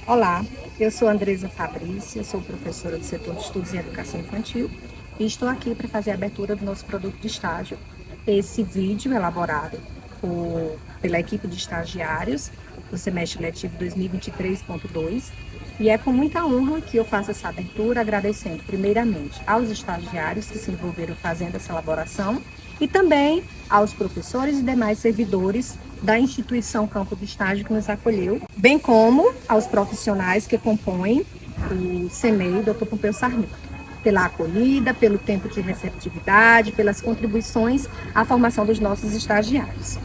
Olá, eu sou Andresa Fabrícia, sou professora do setor de estudos em educação infantil e estou aqui para fazer a abertura do nosso produto de estágio. Esse vídeo elaborado pela equipe de estagiários do semestre letivo 2023.2 e é com muita honra que eu faço essa abertura, agradecendo primeiramente aos estagiários que se envolveram fazendo essa elaboração e também aos professores e demais servidores da instituição Campo de Estágio que nos acolheu, bem como aos profissionais que compõem o CEMEI Dr. Pompeu Sarmento, pela acolhida, pelo tempo de receptividade, pelas contribuições à formação dos nossos estagiários.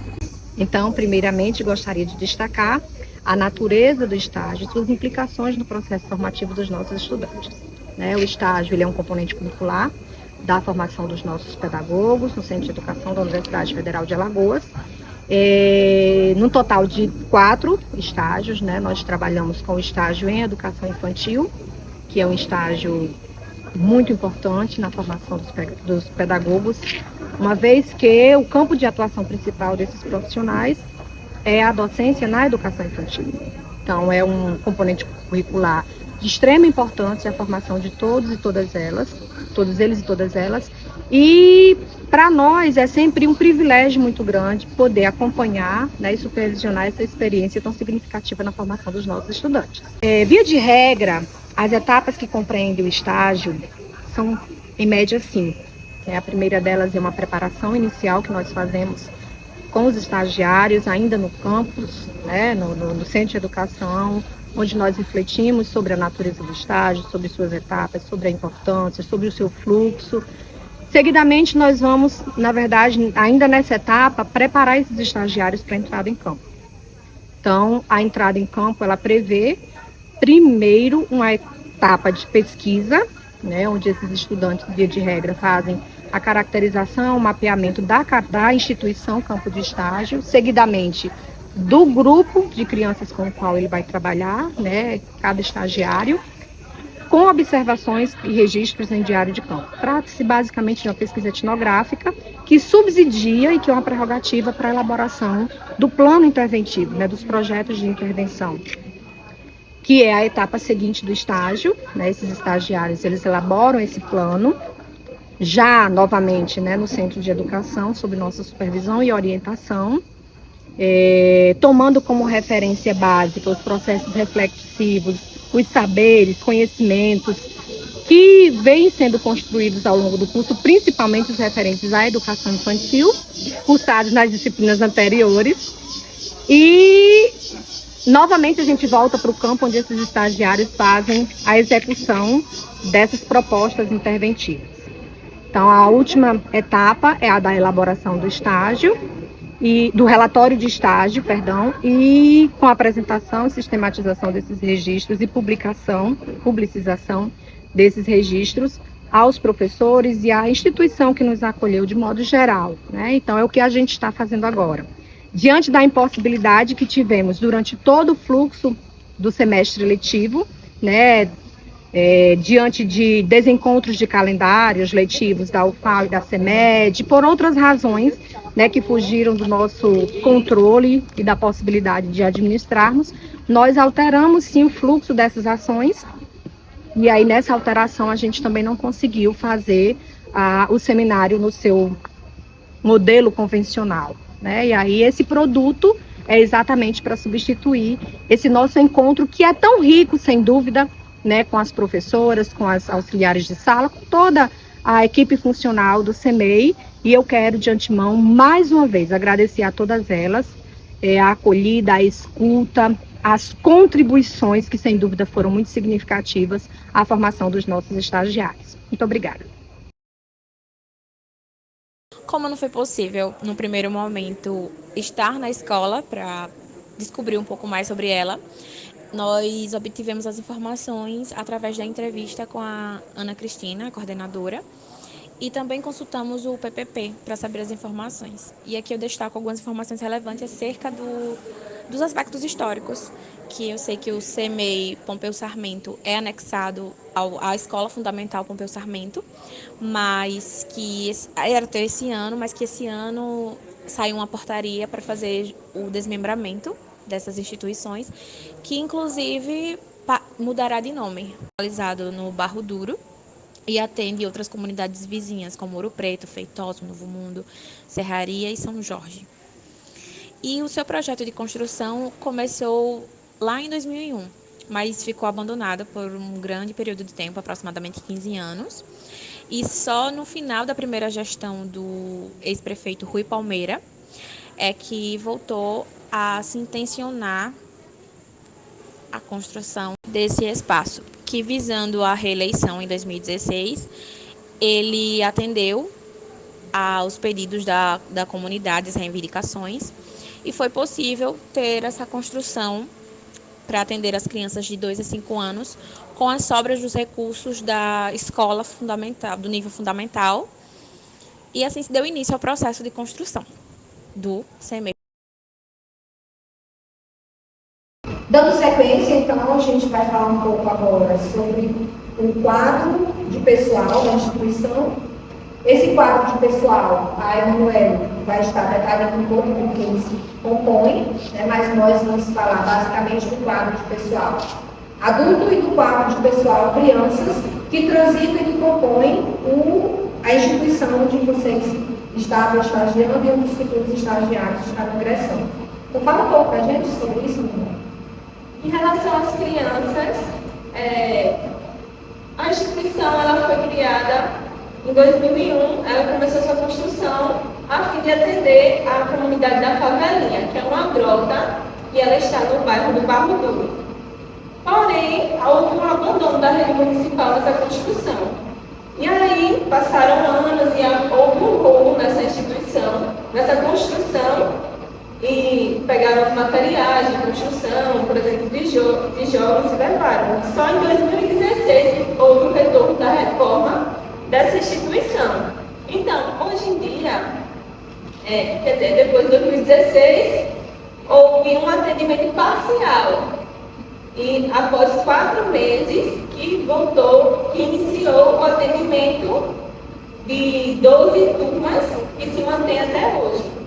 Então, primeiramente, gostaria de destacar a natureza do estágio e suas implicações no processo formativo dos nossos estudantes. O estágio ele é um componente curricular da formação dos nossos pedagogos no Centro de Educação da Universidade Federal de Alagoas. No total de 4 estágios, nós trabalhamos com o estágio em educação infantil, que é um estágio muito importante na formação dos pedagogos, uma vez que o campo de atuação principal desses profissionais é a docência na educação infantil. Então, é um componente curricular de extrema importância a formação de todos eles e todas elas, e para nós é sempre um privilégio muito grande poder acompanhar, e supervisionar essa experiência tão significativa na formação dos nossos estudantes. Via de regra, as etapas que compreendem o estágio são, em média, 5. A primeira delas é uma preparação inicial que nós fazemos com os estagiários ainda no campus, no centro de educação, onde nós refletimos sobre a natureza do estágio, sobre suas etapas, sobre a importância, sobre o seu fluxo. Seguidamente, nós vamos, na verdade, ainda nessa etapa, preparar esses estagiários para a entrada em campo. Então, a entrada em campo, ela prevê, primeiro, uma etapa de pesquisa, onde esses estudantes, via de regra, fazem a caracterização, o mapeamento da instituição Campo de Estágio, seguidamente do grupo de crianças com o qual ele vai trabalhar, cada estagiário, com observações e registros em diário de campo. Trata-se basicamente de uma pesquisa etnográfica que subsidia e que é uma prerrogativa para a elaboração do plano interventivo, dos projetos de intervenção, que é a etapa seguinte do estágio. Esses estagiários, eles elaboram esse plano, já novamente no centro de educação, sob nossa supervisão e orientação, tomando como referência básica os processos reflexivos, os saberes, conhecimentos que vêm sendo construídos ao longo do curso, principalmente os referentes à educação infantil, cursados nas disciplinas anteriores. E novamente a gente volta para o campo onde esses estagiários fazem a execução dessas propostas interventivas. Então, a última etapa é a da elaboração do estágio, e do relatório de estágio, e com a apresentação e sistematização desses registros e publicização desses registros aos professores e à instituição que nos acolheu de modo geral. Então, é o que a gente está fazendo agora. Diante da impossibilidade que tivemos durante todo o fluxo do semestre letivo, diante de desencontros de calendários letivos da UFAL e da CEMED, por outras razões, que fugiram do nosso controle e da possibilidade de administrarmos, nós alteramos sim o fluxo dessas ações, e aí nessa alteração a gente também não conseguiu fazer o seminário no seu modelo convencional. E aí esse produto é exatamente para substituir esse nosso encontro, que é tão rico, sem dúvida, com as professoras, com as auxiliares de sala, com toda a equipe funcional do CEMEI. E eu quero, de antemão, mais uma vez, agradecer a todas elas, a acolhida, a escuta, as contribuições que, sem dúvida, foram muito significativas à formação dos nossos estagiários. Muito obrigada. Como não foi possível, no primeiro momento, estar na escola para descobrir um pouco mais sobre ela, nós obtivemos as informações através da entrevista com a Ana Cristina, a coordenadora, e também consultamos o PPP para saber as informações. E aqui eu destaco algumas informações relevantes acerca dos aspectos históricos, que eu sei que o CEMEI Pompeu Sarmento é anexado à Escola Fundamental Pompeu Sarmento, mas que era até esse ano, mas que esse ano saiu uma portaria para fazer o desmembramento dessas instituições, que inclusive mudará de nome, localizado no Barro Duro, e atende outras comunidades vizinhas, como Ouro Preto, Feitosa, Novo Mundo, Serraria e São Jorge. E o seu projeto de construção começou lá em 2001, mas ficou abandonado por um grande período de tempo, aproximadamente 15 anos. E só no final da primeira gestão do ex-prefeito Rui Palmeira é que voltou a se intencionar a construção desse espaço, que visando a reeleição em 2016, ele atendeu aos pedidos da comunidade, as reivindicações, e foi possível ter essa construção para atender as crianças de 2 a 5 anos com as sobras dos recursos da escola fundamental, do nível fundamental, e assim se deu início ao processo de construção do CEMEI. Dando sequência, então, a gente vai falar um pouco agora sobre o quadro de pessoal da instituição. Esse quadro de pessoal, a Emanuele vai estar detalhando um pouco com que ele se compõe, né, mas nós vamos falar basicamente do quadro de pessoal adulto e do quadro de pessoal crianças que transitam e que compõem a instituição onde vocês estavam estagiando e onde os futuros estagiários estavam ingressando. Então, fala um pouco para a gente sobre isso, Manuel. Em relação às crianças, a instituição ela foi criada em 2001, ela começou sua construção a fim de atender a comunidade da Favelinha, que é uma grota, e ela está no bairro do Barro Duro. Porém, houve um abandono da rede municipal nessa construção. E aí, passaram anos e houve um roubo nessa instituição, nessa construção, e pegaram os materiais de construção, por exemplo, tijolos e levaram. Só em 2016 houve o retorno da reforma dessa instituição. Então, hoje em dia, depois de 2016, houve um atendimento parcial. E após 4 meses que iniciou o atendimento de 12 turmas que se mantém até hoje.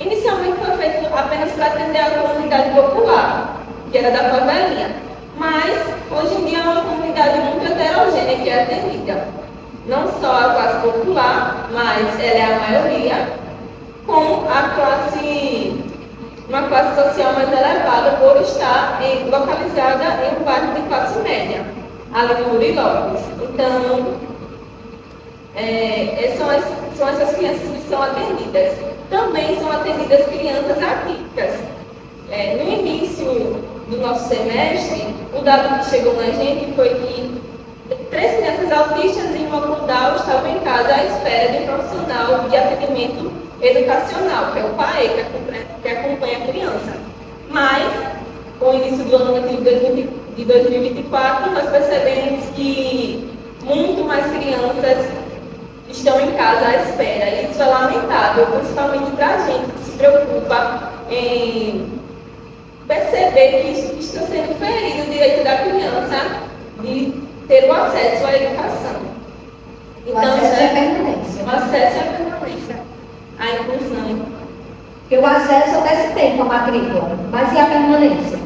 Inicialmente foi feito apenas para atender a comunidade popular, que era da favelinha, mas hoje em dia é uma comunidade muito heterogênea que é atendida. Não só a classe popular, mas ela é a maioria, com uma classe social mais elevada por estar localizada em um bairro de classe média, ali no Murilópolis. Então, são essas crianças que são atendidas. Também são atendidas crianças atípicas. No início do nosso semestre, o dado que chegou na gente foi que 3 crianças autistas e uma com Down estavam em casa à espera de um profissional de atendimento educacional, que é o PAE, que acompanha a criança. Mas, com o início do ano letivo de 2024, nós percebemos que muito mais crianças estão em casa à espera. E isso é lamentável, principalmente para a gente que se preocupa em perceber que está sendo ferido o direito da criança de ter o acesso à educação. Então, o acesso é a permanência. O acesso é a permanência, a inclusão. Porque o acesso até se tem com a matrícula, mas e a permanência?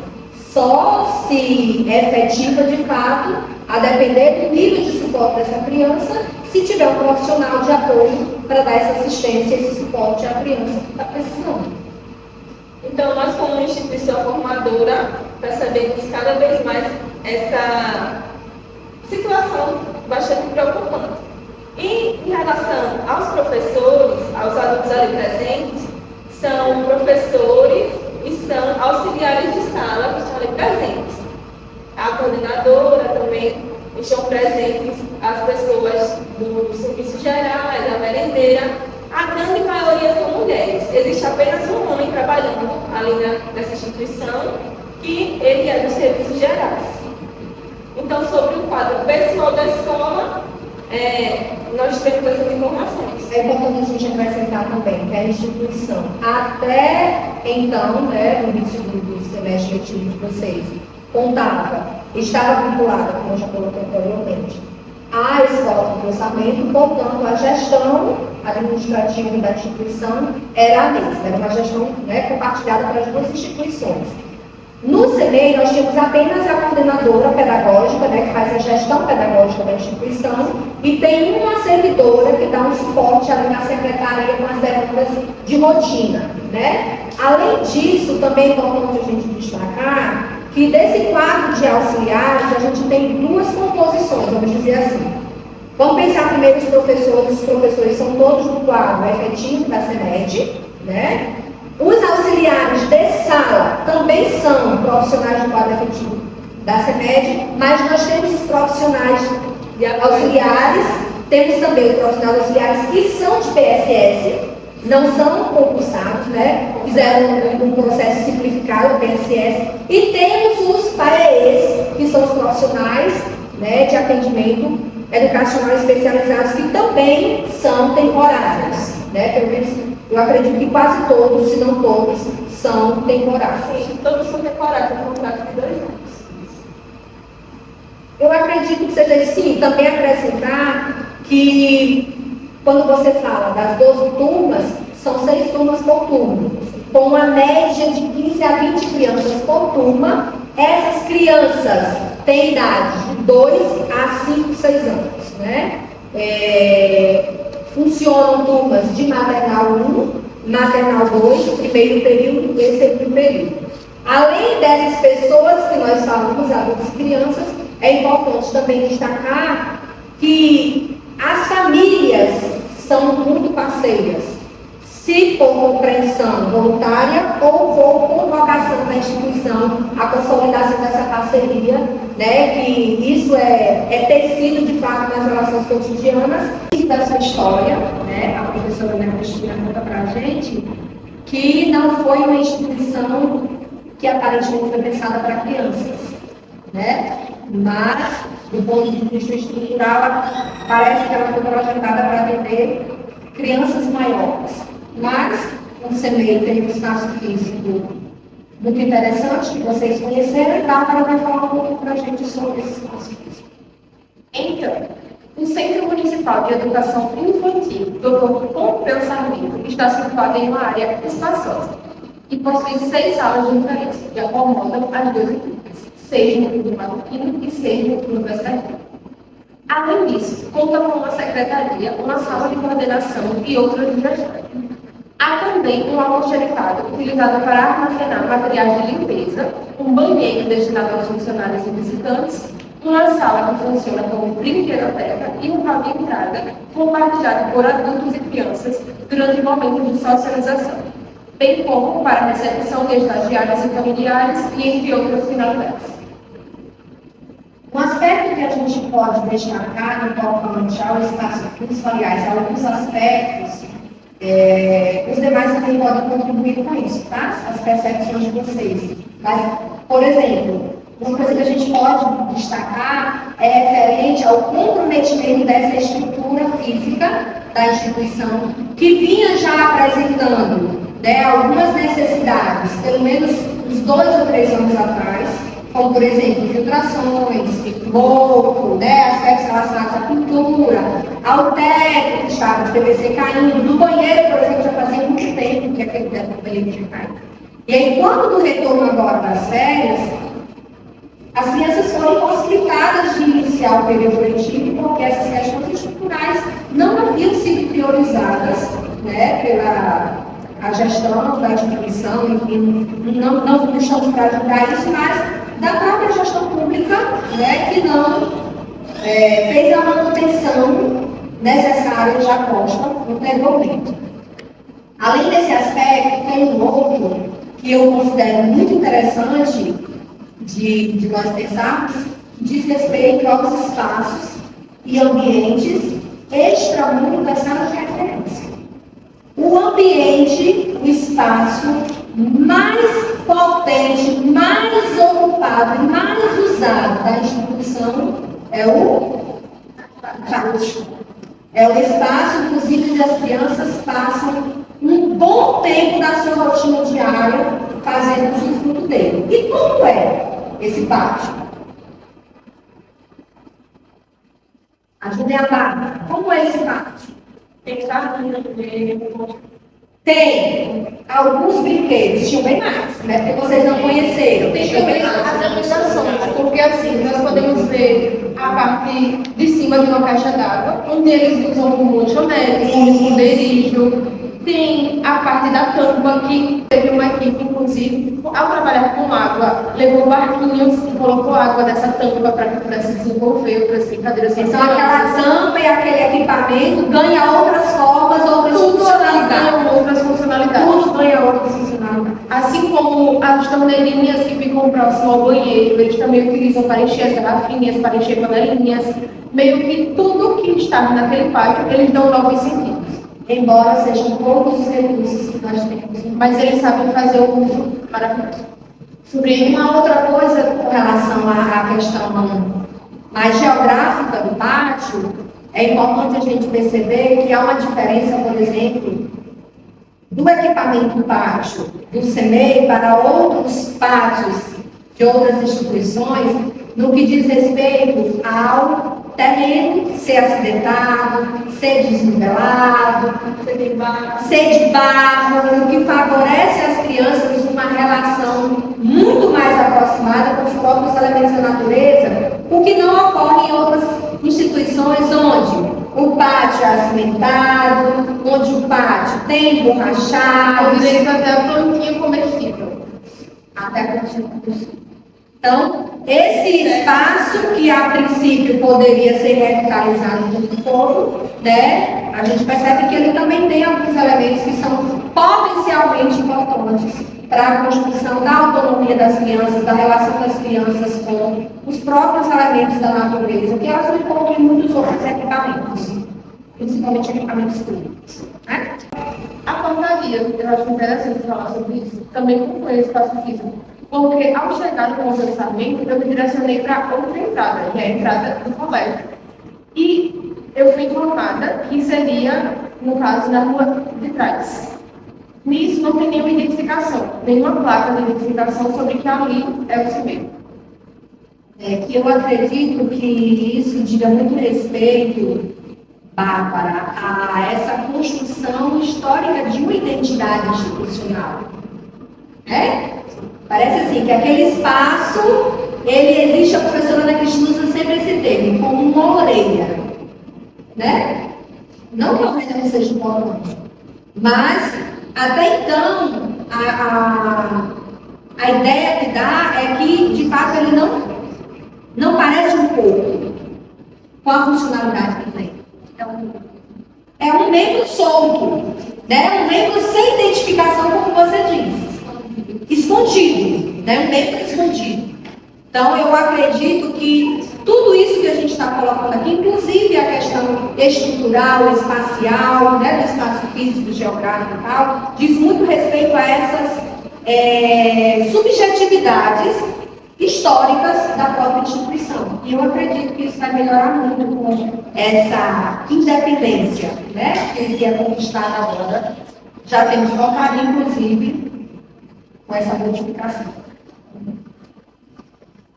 Só se é efetiva de fato, a depender do nível de suporte dessa criança, se tiver um profissional de apoio para dar essa assistência, esse suporte à criança que está precisando. Então, nós, como instituição formadora, percebemos cada vez mais essa situação bastante preocupante. E, em relação aos professores, aos adultos ali presentes, são professores e são auxiliares de sala que estão ali presentes. A coordenadora também estão presentes, as pessoas do serviços gerais, a merendeira. A grande maioria são mulheres. Existe apenas um homem trabalhando ali nessa instituição, que ele é dos serviços gerais. Então, sobre o quadro pessoal da escola, nós temos essas informações. É importante a gente acrescentar também que a instituição, até então, no início do semestre letivo de vocês, estava vinculada, como eu já coloquei anteriormente, à escola do pensamento, portanto, a administrativo da instituição era a mesma, era uma gestão, né, compartilhada para as duas instituições. No CEMEI, nós tínhamos apenas a coordenadora pedagógica, né, que faz a gestão pedagógica da instituição, e tem uma servidora que dá um suporte ali na secretaria com as demandas de rotina, né? Além disso, também é importante a gente destacar que desse quadro de auxiliares, a gente tem duas composições, vamos dizer assim. Vamos pensar primeiro os professores são todos do quadro efetivo da CEMED, né? Os auxiliares de sala também são profissionais do quadro efetivo da CEMED, mas nós temos os profissionais auxiliares, temos também os profissionais auxiliares que são de PSS, não são concursados, né? Fizeram um processo simplificado, o PSS, e temos os PAEs, que são os profissionais, né, de atendimento educacional especializados, que também são temporários, né? Pelo menos eu acredito que quase todos, se não todos, são temporários. Sim, todos são temporários, com contrato de 2 anos. Eu acredito que seja sim, também acrescentar que quando você fala das 12 turmas, são 6 turmas por turno, com uma média de 15 a 20 crianças por turma. Essas crianças têm idade de 2 a 5, 6 anos, né? Funcionam turmas de maternal 1, maternal 2, primeiro período e segundo período. Além dessas pessoas que nós falamos, adultos e crianças, é importante também destacar que as famílias são muito parceiras, se por compreensão voluntária ou por convocação da instituição, a consolidação dessa parceria, né, que isso é tecido de fato nas relações cotidianas. Dessa história, né, a professora Ana Cristina conta para a gente que não foi uma instituição que aparentemente foi pensada para crianças, né? Mas, do ponto de vista estrutural, parece que ela foi projetada para atender crianças maiores. Mas, o CEMEI tem um espaço físico muito interessante, que vocês conheceram, e Bárbara vai falar um pouco para a gente sobre esse espaço físico. Então, o Centro Municipal de Educação Infantil, Dr. Pompeu Sarmento, está situado em uma área espaçosa e possui 6 salas de referência que acomodam as 12 turmas, 6 no turno matutino e 6 no turno vespertino. Além disso, conta com uma secretaria, uma sala de coordenação e outras de gestão. Há também um almoxarifado utilizado para armazenar materiais de limpeza, um banheiro destinado aos funcionários e visitantes, uma sala que funciona como brinquedoteca e um hall de entrada compartilhado por adultos e crianças durante momentos de socialização, bem como para a recepção de estagiários e familiares e entre outras finalidades. Um aspecto que a gente pode destacar no tocante ao espaço físico, aliás, alguns aspectos, os demais também podem contribuir com isso, tá? As percepções de vocês. Mas, por exemplo, uma coisa que a gente pode destacar é referente ao comprometimento dessa estrutura física da instituição, que vinha já apresentando, né, algumas necessidades, pelo menos uns 2 ou 3 anos atrás, como, por exemplo, infiltrações, mofo, né, aspectos relacionados à pintura, ao teto que estava de PVC caindo, do banheiro, por exemplo, já fazia muito tempo que aquele teto do banheiro tinha caído. E aí, quando do retorno agora das férias, as crianças foram impossibilitadas de iniciar o período letivo porque essas questões estruturais não haviam sido priorizadas, né, pela a gestão da instituição, enfim, não estamos para julgar isso, mas da própria gestão pública, né, que não fez a manutenção necessária de aposta anteriormente. Além desse aspecto, tem um outro que eu considero muito interessante de nós pensarmos, que diz respeito aos espaços e ambientes extramuros das salas de referência. O ambiente, o espaço mais potente, mais ocupado e mais usado da instituição é o pátio. É o espaço, inclusive, onde as crianças passam um bom tempo da sua rotina diária fazendo usufruto dele. E como é esse pátio? Ajudem a Bárbara. Como é esse pátio? Tem carrinho, Tem alguns brinquedos, tinham bem mais, né? Porque vocês não conheceram. Tem Tinham também bem mais. as iluminações, porque assim, nós podemos ver a parte de cima de uma caixa d'água, onde eles usam como lanchonete, como esconderijo. Tem a parte da tampa, que teve uma equipe, inclusive, ao trabalhar com água, levou barquinhos e colocou água nessa tampa para que pudesse desenvolver outras brincadeiras. Então aquela tampa e aquele equipamento ganha outras formas, outras Tudo funcionalidades. ganha outras funcionalidades. Tudo ganha outras funcionalidades. Assim como as torneirinhas que ficam próximo ao banheiro, eles também utilizam para encher as garrafinhas, para encher panelinhas. Meio que tudo que está naquele pátio, eles dão novos sentidos. Embora sejam poucos os recursos que nós temos. Mas eles sabem fazer o uso maravilhoso. Sobre uma outra coisa com relação à questão mais geográfica do pátio, é importante a gente perceber que há uma diferença, por exemplo, do equipamento pátio do CEMEI para outros pátios de outras instituições, no que diz respeito ao terreno ser acidentado, ser desnivelado, ser de barro, o que favorece às crianças uma relação muito mais aproximada com os próprios elementos da natureza, o que não ocorre em outras instituições onde o pátio é acimentado, onde o pátio tem borrachado, Com direito até a plantinha comestível. até a plantinha comestível. Então, esse espaço que a princípio poderia ser revitalizado no todo, né, a gente percebe que ele também tem alguns elementos que são potencialmente importantes para a construção da autonomia das crianças, da relação das crianças com os próprios elementos da natureza, que elas não encontram em muitos outros equipamentos, principalmente equipamentos públicos. Né? A portaria, eu acho interessante falar sobre isso, também compõe o espaço físico. Porque ao chegar no conversamento, eu me direcionei para outra entrada, que é a entrada do colégio. E eu fui informada que seria, no caso, na rua de trás. Nisso não tem nenhuma identificação, nenhuma placa de identificação sobre que ali é o CIMEI. Que eu acredito que isso diga muito respeito, Bárbara, a essa construção histórica de uma identidade institucional. Parece assim, que aquele espaço, ele existe, a professora Ana Cristina usa sempre esse termo, como uma orelha. Né? Não que a orelha não seja importante, mas até então, a ideia que dá é que, de fato, ele não parece um corpo com a funcionalidade que tem. É um membro solto, né? Um membro sem identificação, como você disse. Escondido, né? Um membro escondido. Então, eu acredito que tudo isso que a gente está colocando aqui, inclusive a questão estrutural, espacial, né? Do espaço físico, geográfico e tal, diz muito respeito a essas subjetividades históricas da própria instituição. E eu acredito que isso vai melhorar muito com essa independência, né? Que é conquistada agora. Já temos focado, inclusive, com essa modificação.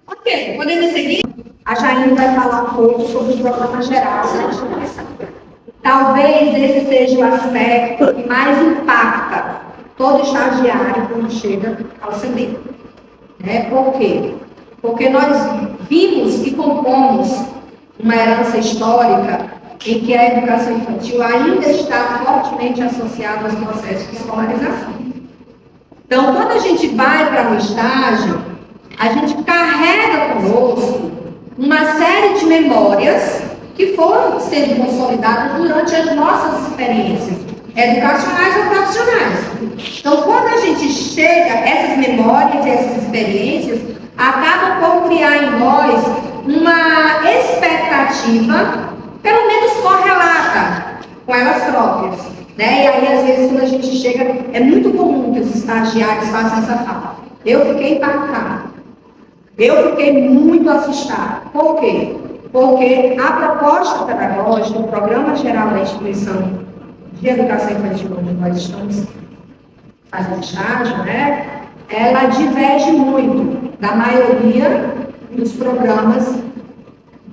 Ok, podemos seguir? A Jaine vai falar um pouco sobre o programa geral da instituição. Talvez esse seja o aspecto que mais impacta todo estagiário quando chega ao CEMEI. Por quê? Porque nós vimos e compomos uma herança histórica em que a educação infantil ainda está fortemente associada aos processos de escolarização. Então, quando a gente vai para um estágio, a gente carrega conosco uma série de memórias que foram sendo consolidadas durante as nossas experiências educacionais ou profissionais. Então, quando a gente chega, essas memórias, essas experiências, acabam por criar em nós uma expectativa, pelo menos correlata, com elas próprias. Né? E aí, às vezes, quando a gente chega, é muito comum que os estagiários façam essa fala. Eu fiquei impactada. Eu fiquei muito assustada. Por quê? Porque a proposta pedagógica, o programa geral da instituição de educação infantil, onde nós estamos fazendo estágio, né? Ela diverge muito da maioria dos programas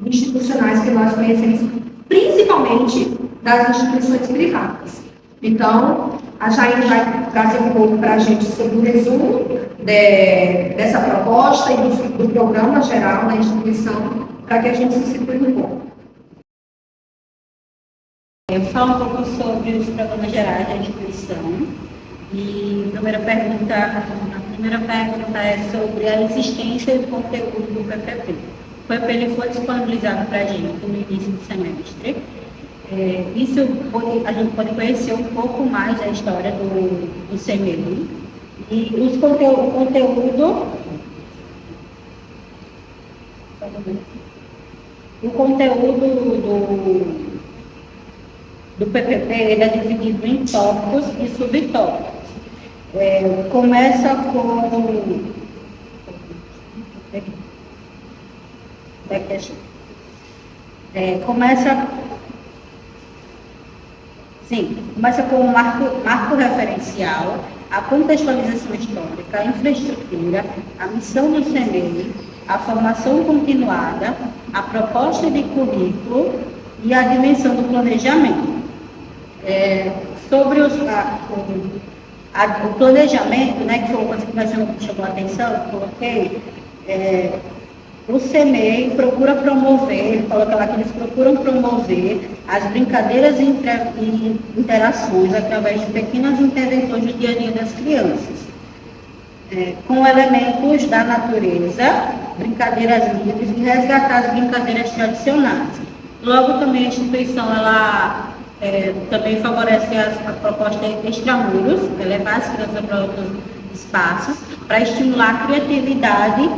institucionais que nós conhecemos, principalmente das instituições privadas. Então, a Jaine vai trazer um pouco para a gente sobre o resumo dessa proposta e do programa geral da instituição, para que a gente se situe um pouco. Eu vou falar um pouco sobre os programas gerais da instituição. E a primeira pergunta é sobre a existência e o conteúdo do PPP. O PPP ele foi disponibilizado para a gente no início do semestre. A gente pode conhecer um pouco mais da história do CMEI e o conteúdo do PPP ele é dividido em tópicos e subtópicos. Começa com o marco referencial, a contextualização histórica, a infraestrutura, a missão do CMEI, a formação continuada, a proposta de currículo e a dimensão do planejamento. Sobre o planejamento, né, que foi uma coisa que mais chamou a atenção, eu coloquei, o CMEI procura promover, ele coloca lá que eles procuram promover as brincadeiras e interações através de pequenas intervenções do dia a dia das crianças, com elementos da natureza, brincadeiras livres e resgatar as brincadeiras tradicionais. Logo, também a instituição, ela também favorece a proposta extramuros, levar as crianças para outros espaços, para estimular a criatividade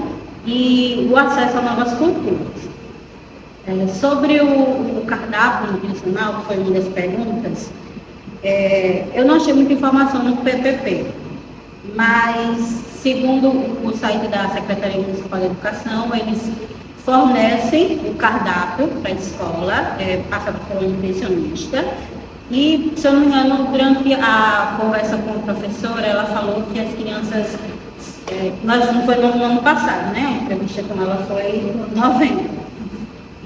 e o acesso a novas culturas. Sobre o cardápio nutricional, que foi uma das perguntas, eu não achei muita informação no PPP, mas, segundo o site da Secretaria Municipal de Educação, eles fornecem o cardápio para a escola, passado por um nutricionista, e, se eu não me engano, durante a conversa com a professora, ela falou que as crianças, não foi no ano passado, né? A entrevista com ela foi em novembro.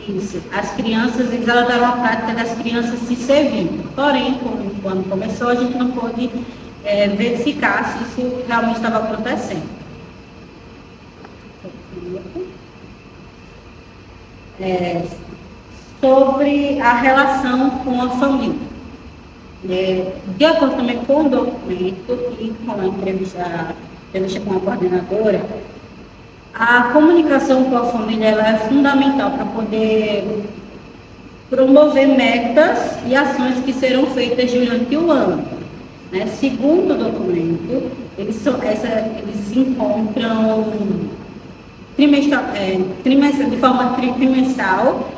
Isso. As crianças, eles adotaram a prática das crianças se servindo. Porém, quando começou, a gente não pôde verificar se isso realmente estava acontecendo. Sobre a relação com a família. De acordo também com o documento e com a entrevista com a coordenadora, a comunicação com a família ela é fundamental para poder promover metas e ações que serão feitas durante o ano. Né? Segundo o documento, eles se encontram de forma trimestral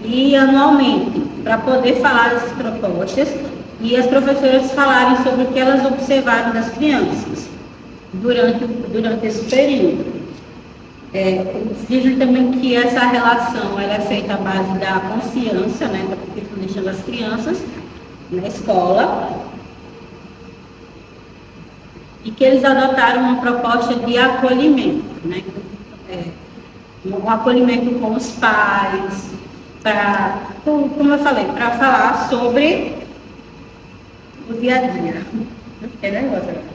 e anualmente, para poder falar dessas propostas e as professoras falarem sobre o que elas observaram das crianças durante esse período. Dizem também que essa relação ela é feita à base da consciência, né, da proteção das crianças na escola, e que eles adotaram uma proposta de acolhimento, né, um acolhimento com os pais, como eu falei, para falar sobre o dia a dia. Que negócio agora.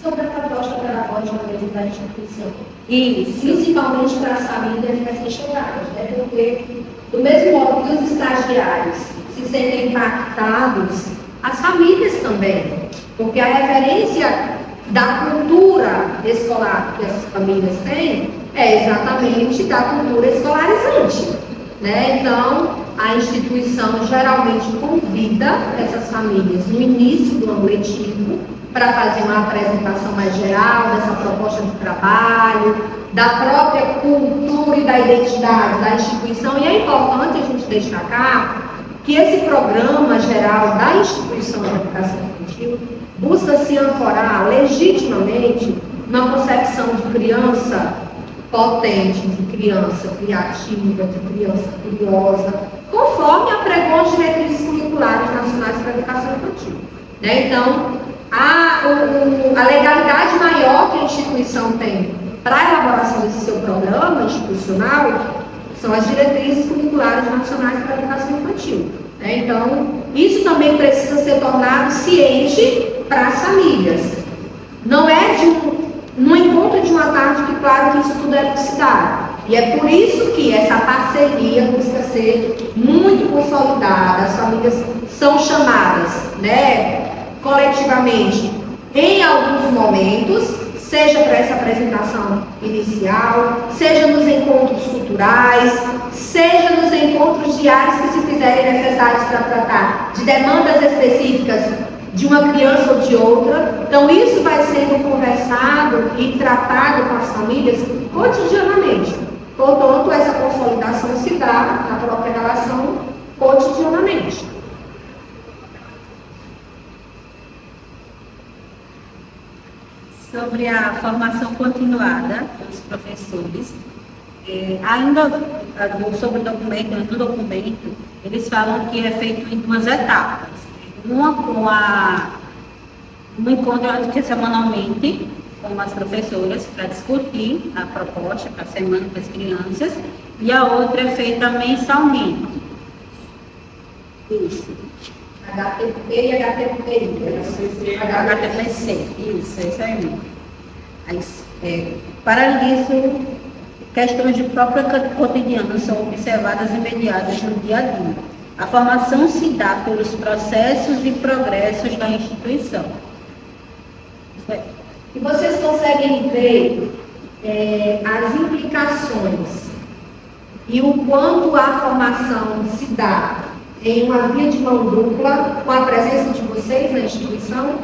Sobre a proposta pedagógica mesmo da instituição. Isso. Principalmente para as famílias recém-chegadas, né? Porque, do mesmo modo que os estagiários se sentem impactados, as famílias também. Porque a referência da cultura escolar que as famílias têm é exatamente da cultura escolarizante, né? Então, a instituição geralmente convida essas famílias no início do ano letivo para fazer uma apresentação mais geral dessa proposta de trabalho, da própria cultura e da identidade da instituição. E é importante a gente destacar que esse programa geral da instituição de educação infantil busca se ancorar legitimamente na concepção de criança potente, de criança criativa, de criança curiosa, conforme apregou as diretrizes curriculares nacionais para a educação infantil. Né? Então, a legalidade maior que a instituição tem para a elaboração desse seu programa institucional são as diretrizes curriculares nacionais para a educação infantil. né? Então, isso também precisa ser tornado ciente para as famílias. Não é no encontro de uma tarde que, claro, que isso tudo é elucidado. E é por isso que essa parceria busca ser muito consolidada. As famílias são chamadas, né, coletivamente em alguns momentos, seja para essa apresentação inicial, seja nos encontros culturais, seja nos encontros diários que se fizerem necessários para tratar de demandas específicas de uma criança ou de outra. Então, isso vai sendo conversado e tratado com as famílias cotidianamente. Portanto, essa consolidação se dá na própria relação cotidianamente. Sobre a formação continuada dos professores, ainda sobre o documento, no documento, eles falam que é feito em 2 etapas. Uma com um encontro, acho que semanalmente, com as professoras para discutir a proposta para a semana para as crianças, e a outra é feita mensalmente. Isso. HTP e HTPI. HTPC, isso aí mesmo. Para isso, questões de próprio cotidiano são observadas e mediadas no dia a dia. A formação se dá pelos processos e progressos da instituição. Isso aí. E vocês conseguem ver as implicações e o quanto a formação se dá em uma via de mão dupla com a presença de vocês na instituição?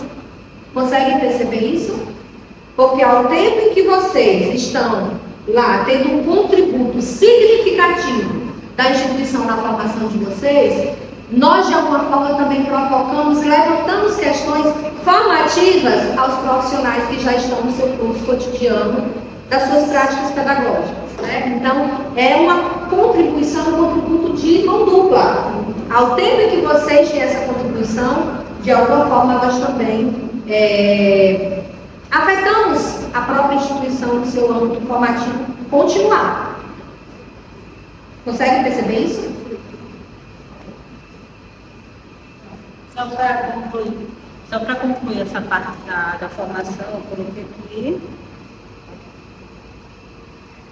Conseguem perceber isso? Porque ao tempo em que vocês estão lá tendo um contributo significativo da instituição na formação de vocês, nós de alguma forma também provocamos, levantamos questões formativas aos profissionais que já estão no seu curso cotidiano das suas práticas pedagógicas, né? Então, é uma contribuição, um contributo de mão dupla. Ao tempo em que vocês têm essa contribuição, de alguma forma nós também afetamos a própria instituição no seu âmbito formativo continuar. Conseguem perceber isso? Só para concluir essa parte da formação, eu coloquei aqui.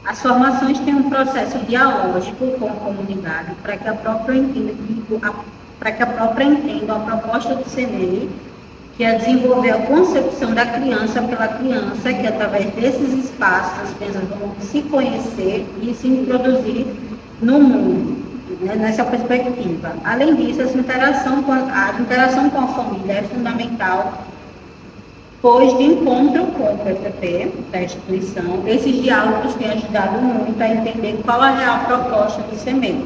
As formações têm um processo dialógico com a comunidade para que a própria entenda a proposta do CNEI, que é desenvolver a concepção da criança pela criança, que através desses espaços as crianças vão se conhecer e se introduzir no mundo, né, nessa perspectiva. Além disso, a interação com a família é fundamental, pois de encontro com o PPP da instituição, esses diálogos têm ajudado muito a entender qual a real proposta do CMEI.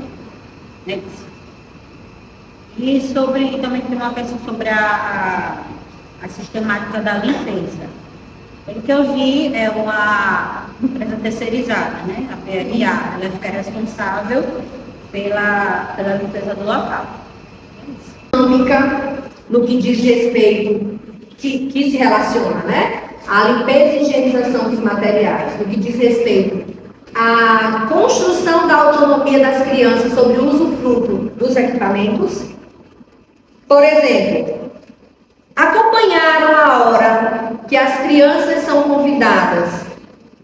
Né? E também tem uma questão sobre a sistemática da limpeza. Pelo que eu vi, é uma empresa terceirizada, né? A PLA, ela fica responsável pela limpeza do local. Dinâmica no que diz respeito, que se relaciona, né? A limpeza e higienização dos materiais, no que diz respeito à construção da autonomia das crianças sobre o usufruto dos equipamentos. Por exemplo, acompanharam a hora que as crianças são convidadas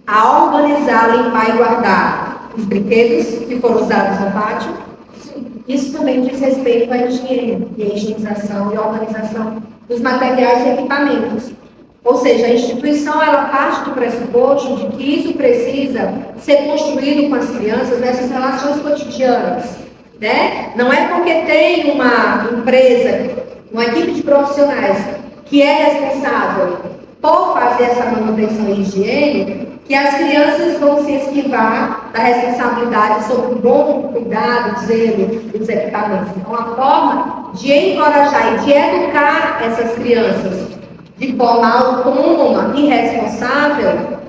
a organizar, limpar e guardar os brinquedos que foram usados no pátio. Isso também diz respeito à higiene, e à higienização e à organização dos materiais e equipamentos. Ou seja, a instituição ela parte do pressuposto de que isso precisa ser construído com as crianças nessas relações cotidianas, né? Não é porque tem uma empresa, uma equipe de profissionais que é responsável por fazer essa manutenção e higiene, que as crianças vão se esquivar da responsabilidade sobre o bom cuidado, zelo dos equipamentos. Então, a forma de encorajar e de educar essas crianças de forma autônoma e responsável,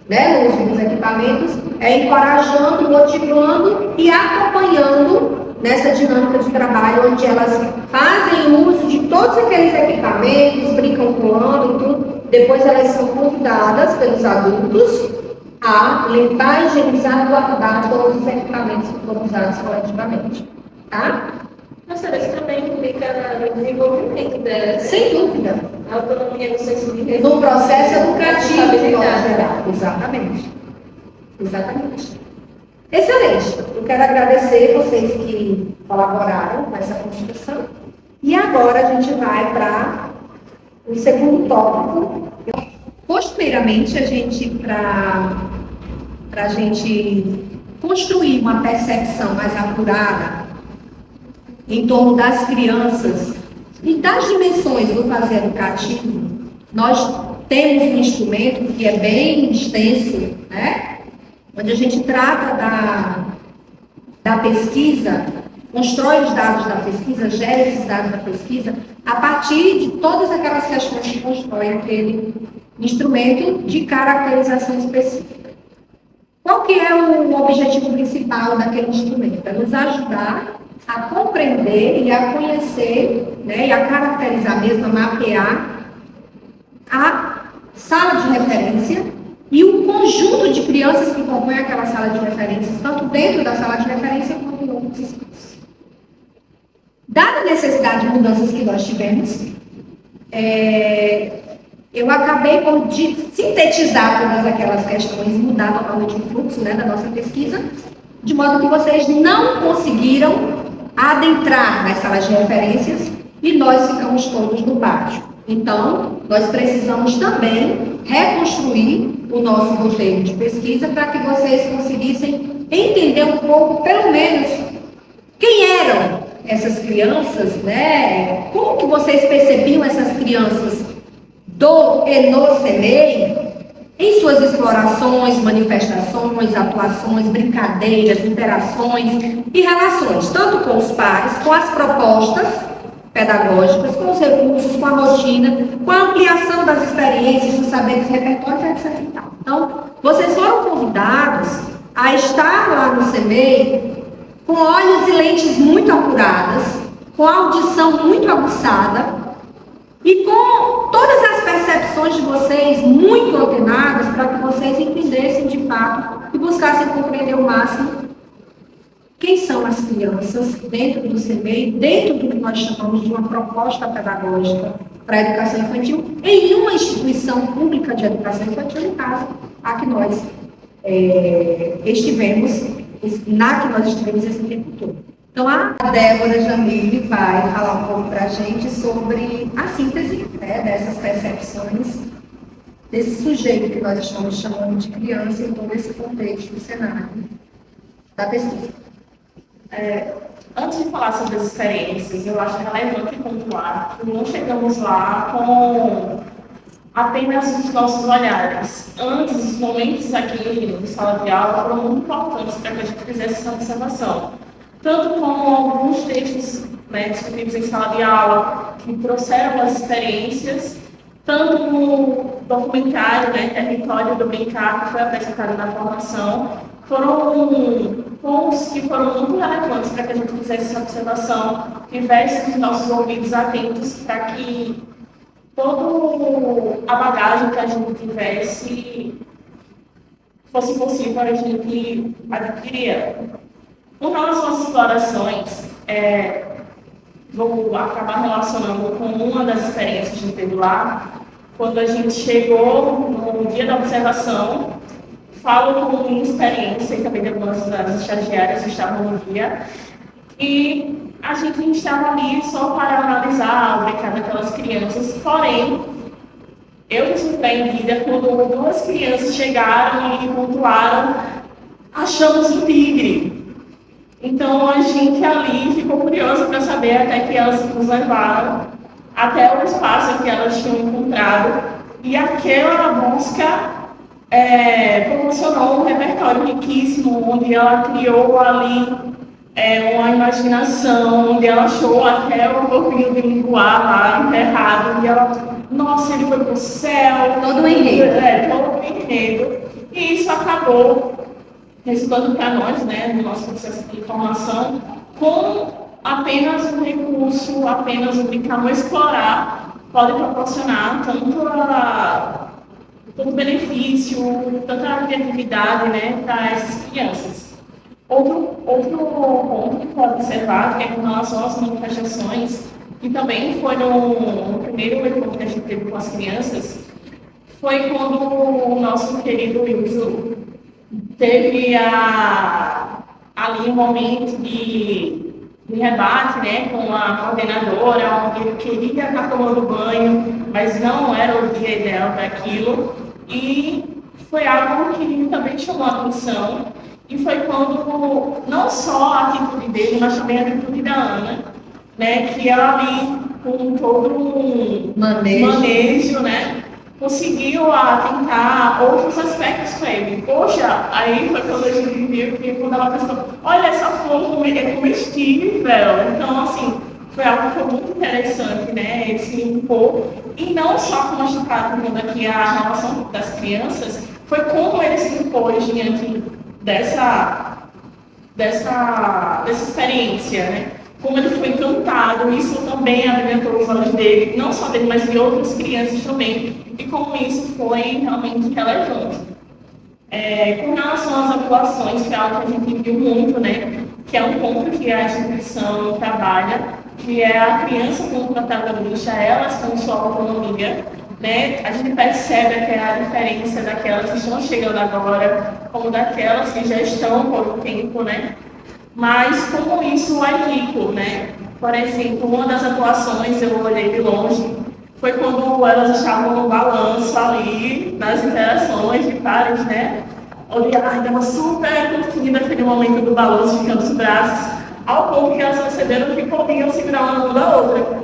né, no uso dos equipamentos, é encorajando, motivando e acompanhando nessa dinâmica de trabalho, onde elas fazem uso de todos aqueles equipamentos, brincam com ano e tudo. Depois elas são convidadas pelos adultos a limpar, higienizar e guardar todos os equipamentos que foram usados coletivamente. Tá? Professora, isso também implica no desenvolvimento dela. Sem dúvida. A autonomia no senso de No processo educativo de modo responsabilidade. geral. Exatamente. Exatamente. Excelente. Eu quero agradecer vocês que colaboraram com essa construção. E agora a gente vai para o segundo tópico. Costumeiramente, para a gente construir uma percepção mais apurada em torno das crianças e das dimensões do fazer educativo, nós temos um instrumento que é bem extenso, né? Onde a gente trata da pesquisa, constrói os dados da pesquisa, gera esses dados da pesquisa, a partir de todas aquelas questões que constroem aquele instrumento de caracterização específica. Qual que é o objetivo principal daquele instrumento? É nos ajudar a compreender e a conhecer, né, e a caracterizar mesmo, a mapear a sala de referência e o conjunto de crianças que compõem aquela sala de referências, tanto dentro da sala de referência quanto em outros espaços. Dada a necessidade de mudanças que nós tivemos, eu acabei por sintetizar todas aquelas questões, mudar totalmente o fluxo, né, da nossa pesquisa, de modo que vocês não conseguiram adentrar nas salas de referências e nós ficamos todos no pátio. Então, nós precisamos também reconstruir o nosso roteiro de pesquisa para que vocês conseguissem entender um pouco, pelo menos, quem eram essas crianças, né? Como que vocês percebiam essas crianças do e no CEMEI em suas explorações, manifestações, atuações, brincadeiras, interações e relações, tanto com os pares, com as propostas pedagógicas, com os recursos, com a rotina, com a ampliação das experiências, dos saberes, repertórios, etc. Então, vocês foram convidados a estar lá no CEMEI com olhos e lentes muito apuradas, com audição muito aguçada e com todas as percepções de vocês muito ordenadas para que vocês entendessem de fato e buscassem compreender o máximo quem são as crianças dentro do CEMEI, dentro do que nós chamamos de uma proposta pedagógica para a educação infantil, em uma instituição pública de educação infantil, no caso, a que nós estivemos esse tempo todo. Então, a Débora Jamile vai falar um pouco para a gente sobre a síntese, né, dessas percepções desse sujeito que nós estamos chamando de criança em todo esse contexto, do cenário da pesquisa. Antes de falar sobre as experiências, eu acho relevante pontuar que não chegamos lá com apenas os nossos olhares. Antes, os momentos aqui de sala de aula foram muito importantes para que a gente fizesse essa observação. Tanto com alguns textos, né, discutidos em sala de aula, que trouxeram as experiências, tanto no documentário, né, Território do Brincar, que foi apresentado na formação, foram pontos que foram muito relevantes para que a gente fizesse essa observação, tivesse os nossos ouvidos atentos para que toda a bagagem que a gente tivesse fosse possível a gente adquirir. Com relação às explorações, vou acabar relacionando com uma das experiências que a gente teve lá. Quando a gente chegou no dia da observação, falo com minha experiência e também de algumas das estagiárias que estavam no dia, e a gente estava ali só para analisar, brincar daquelas crianças, porém, eu fui surpreendida quando duas crianças chegaram e pontuaram: achamos um tigre. Então a gente ali ficou curiosa para saber até que elas nos levaram até o espaço que elas tinham encontrado, e aquela busca proporcionou um repertório riquíssimo, onde ela criou ali uma imaginação, onde ela achou até o corpinho de linguar lá enterrado, e ela, nossa, ele foi pro céu. Todo o enredo. Todo o enredo. E isso acabou resultando para nós, né, no nosso processo de formação, com apenas um recurso, apenas um brincar, um explorar, pode proporcionar tanto benefício, tanta criatividade, né, para essas crianças. Outro ponto que foi observado, que é com relação às manifestações, que também foi no primeiro encontro que a gente teve com as crianças, foi quando o nosso querido Wilson teve ali um momento de rebate, né, com a coordenadora, onde ele queria estar tomando banho, mas não era o dia ideal para aquilo. E foi algo que também chamou a atenção. E foi quando, não só a atitude dele, mas também a atitude da Ana, né, que ela ali, com todo um manejo, né, conseguiu atentar outros aspectos com ele. Poxa, aí foi quando a gente viu que quando ela pensou, olha, essa flor é comestível. Então, assim, foi algo que foi muito interessante, né? Ele se limpou. E não só como a gente está tratando aqui a relação das crianças, foi como ele se limpou diante dessa experiência, né? Como ele foi encantado, isso também abrilhantou os olhos dele, não só dele, mas de outras crianças também, e como isso foi realmente relevante. Com relação às atuações, que é algo que a gente viu muito, né? Que é um ponto que a instituição trabalha, que é a criança como protagonista, elas com sua autonomia, né? A gente percebe até a diferença daquelas que estão chegando agora, como daquelas que já estão por um tempo, né? Mas como isso é rico, né? Por exemplo, uma das atuações, eu olhei de longe, foi quando elas estavam no balanço ali, nas interações de pares, né? Onde ela estava super curtindo aquele momento do balanço, ficando os braços, ao ponto que elas perceberam que podiam segurar uma na mão da outra.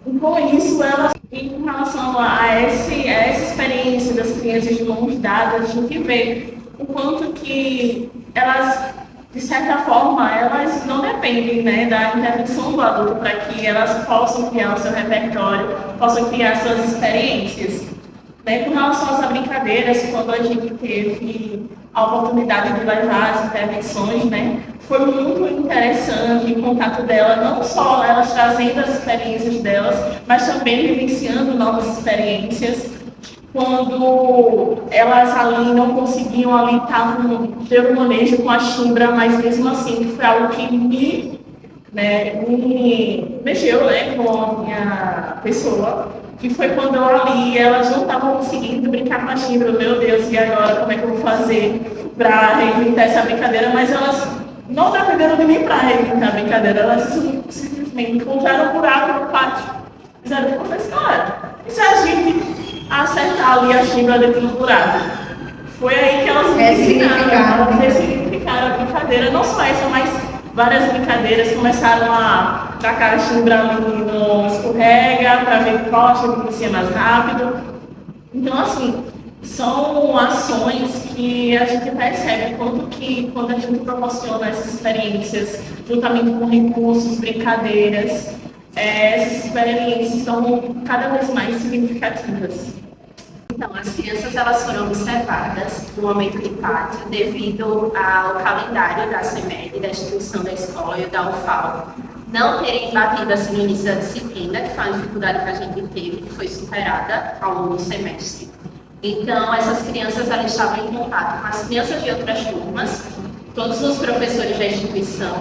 E com isso, elas, em relação a essa experiência das crianças de mãos dadas, a gente vê o quanto que elas, de certa forma, elas não dependem, né, da intervenção do adulto para que elas possam criar o seu repertório, possam criar suas experiências. Né, com relação às brincadeiras, quando a gente teve a oportunidade de levar as intervenções, né, foi muito interessante o contato dela, não só elas trazendo as experiências delas, mas também vivenciando novas experiências. Quando elas ali não conseguiam, ali estavam ter um manejo com a chimbra, mas mesmo assim, que foi algo que me mexeu, né, com a minha pessoa, que foi quando eu ali, elas não estavam conseguindo brincar com a chimbra, meu Deus, e agora como é que eu vou fazer para reinventar essa brincadeira? Mas elas não dependeram de mim para reinventar a brincadeira, elas simplesmente encontraram um buraco no pátio. Disseram, professora, e se a gente acertar ali a chimbra dentro do buraco? Foi aí que elas ressignificaram a brincadeira, não só essa, mas várias brincadeiras, começaram a tacar a chimbra no escorrega para ver qual que descia mais rápido. Então, assim, são ações que a gente percebe quanto que, quando a gente proporciona essas experiências, juntamente com recursos, brincadeiras, essas experiências estão cada vez mais significativas. Então, as crianças elas foram observadas no momento de pátio devido ao calendário da CEMED, da instituição da escola e da UFAL, não terem batido assim no início da disciplina, que foi uma dificuldade que a gente teve, que foi superada ao longo do semestre. Então, essas crianças elas estavam em contato com as crianças de outras turmas, todos os professores da instituição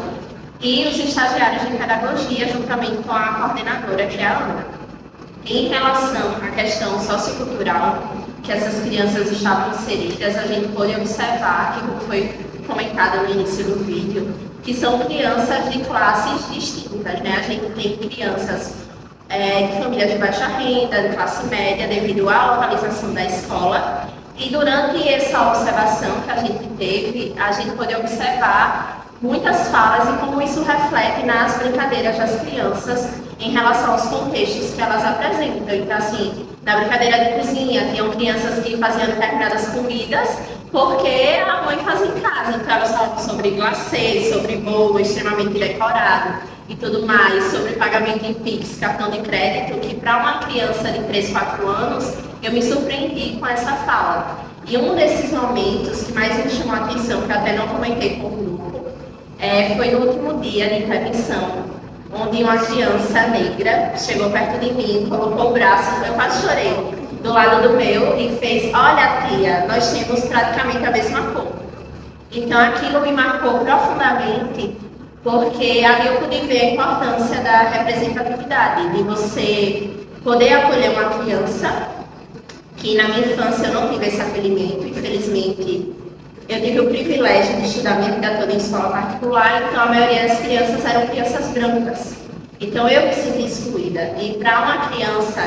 e os estagiários de pedagogia, juntamente com a coordenadora, que é a Ana. Em relação à questão sociocultural que essas crianças estavam inseridas, a gente pôde observar que, como foi comentado no início do vídeo, que são crianças de classes distintas, né? A gente tem crianças de famílias de baixa renda, de classe média, devido à localização da escola. E durante essa observação que a gente teve, a gente pôde observar muitas falas e como isso reflete nas brincadeiras das crianças em relação aos contextos que elas apresentam. Então, assim, na brincadeira de cozinha, tinham crianças que faziam determinadas comidas porque a mãe fazia em casa. Então, elas falavam sobre glacê, sobre bolo extremamente decorado e tudo mais, sobre pagamento em Pix, cartão de crédito, que para uma criança de 3, 4 anos, eu me surpreendi com essa fala. E um desses momentos que mais me chamou a atenção, que eu até não comentei com o grupo, foi no último dia de intervenção, onde uma criança negra chegou perto de mim, colocou o braço, eu quase chorei, do lado do meu e fez, olha tia, nós temos praticamente a mesma cor. Então aquilo me marcou profundamente, porque ali eu pude ver a importância da representatividade, de você poder acolher uma criança, que na minha infância eu não tive esse acolhimento, infelizmente. Eu tive o privilégio de estudar minha vida toda em escola particular, então a maioria das crianças eram crianças brancas. Então eu me senti excluída. E para uma criança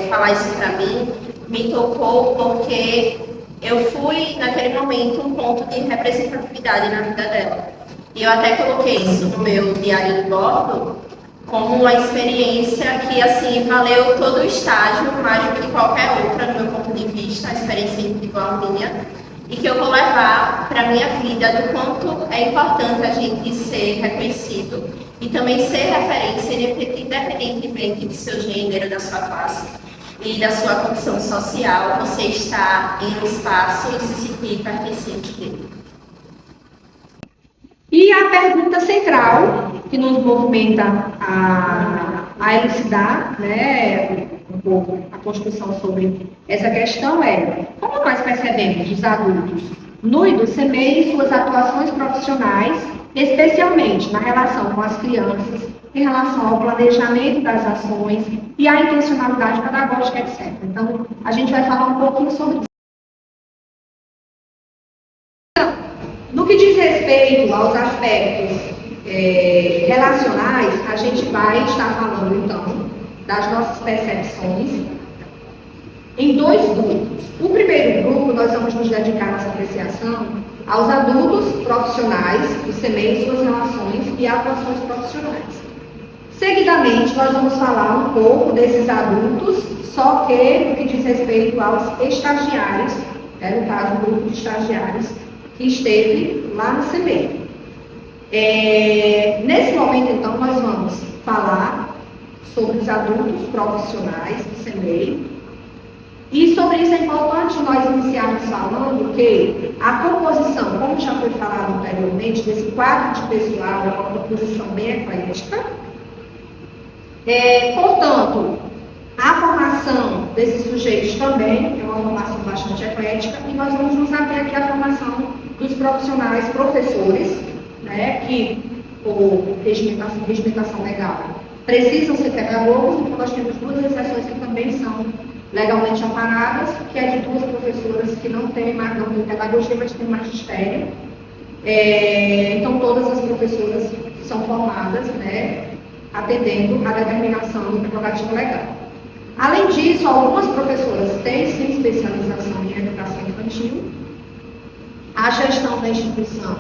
falar isso para mim, me tocou porque eu fui, naquele momento, um ponto de representatividade na vida dela. E eu até coloquei isso no meu diário de bordo como uma experiência que, assim, valeu todo o estágio, mais do que qualquer outra, do meu ponto de vista, a experiência individual minha, e que eu vou levar para a minha vida do quanto é importante a gente ser reconhecido e também ser referência, independentemente do seu gênero, da sua classe e da sua condição social, você está em um espaço e se sentir pertencente dele. E a pergunta central que nos movimenta a elucidar, né, um pouco a construção sobre essa questão é: como nós percebemos os adultos no IDOCEMEI e suas atuações profissionais, especialmente na relação com as crianças, em relação ao planejamento das ações e à intencionalidade pedagógica, etc. Então, a gente vai falar um pouquinho sobre isso. No que diz respeito aos aspectos relacionais, a gente vai estar falando, então, das nossas percepções em dois grupos. O primeiro grupo, nós vamos nos dedicar nessa apreciação aos adultos profissionais do CEMEI, suas relações e atuações profissionais. Seguidamente, nós vamos falar um pouco desses adultos, só que no que diz respeito aos estagiários, no caso, o grupo de estagiários que esteve lá no CEMEI. Nesse momento, então, nós vamos falar sobre os adultos profissionais do CEMEI. E sobre isso é importante nós iniciarmos falando que a composição, como já foi falado anteriormente, desse quadro de pessoal é uma composição bem eclética. Portanto, a formação desses sujeitos também é uma formação bastante eclética, e nós vamos nos ater aqui à formação dos profissionais professores, né, que, por regimentação legal, precisam ser pedagogos. Então nós temos duas exceções que também são legalmente amparadas, que é de duas professoras que não têm pedagogia, mas têm magistério. Então todas as professoras são formadas, né, atendendo à determinação do prerrogativo legal. Além disso, algumas professoras têm sim especialização em educação infantil. A gestão da instituição,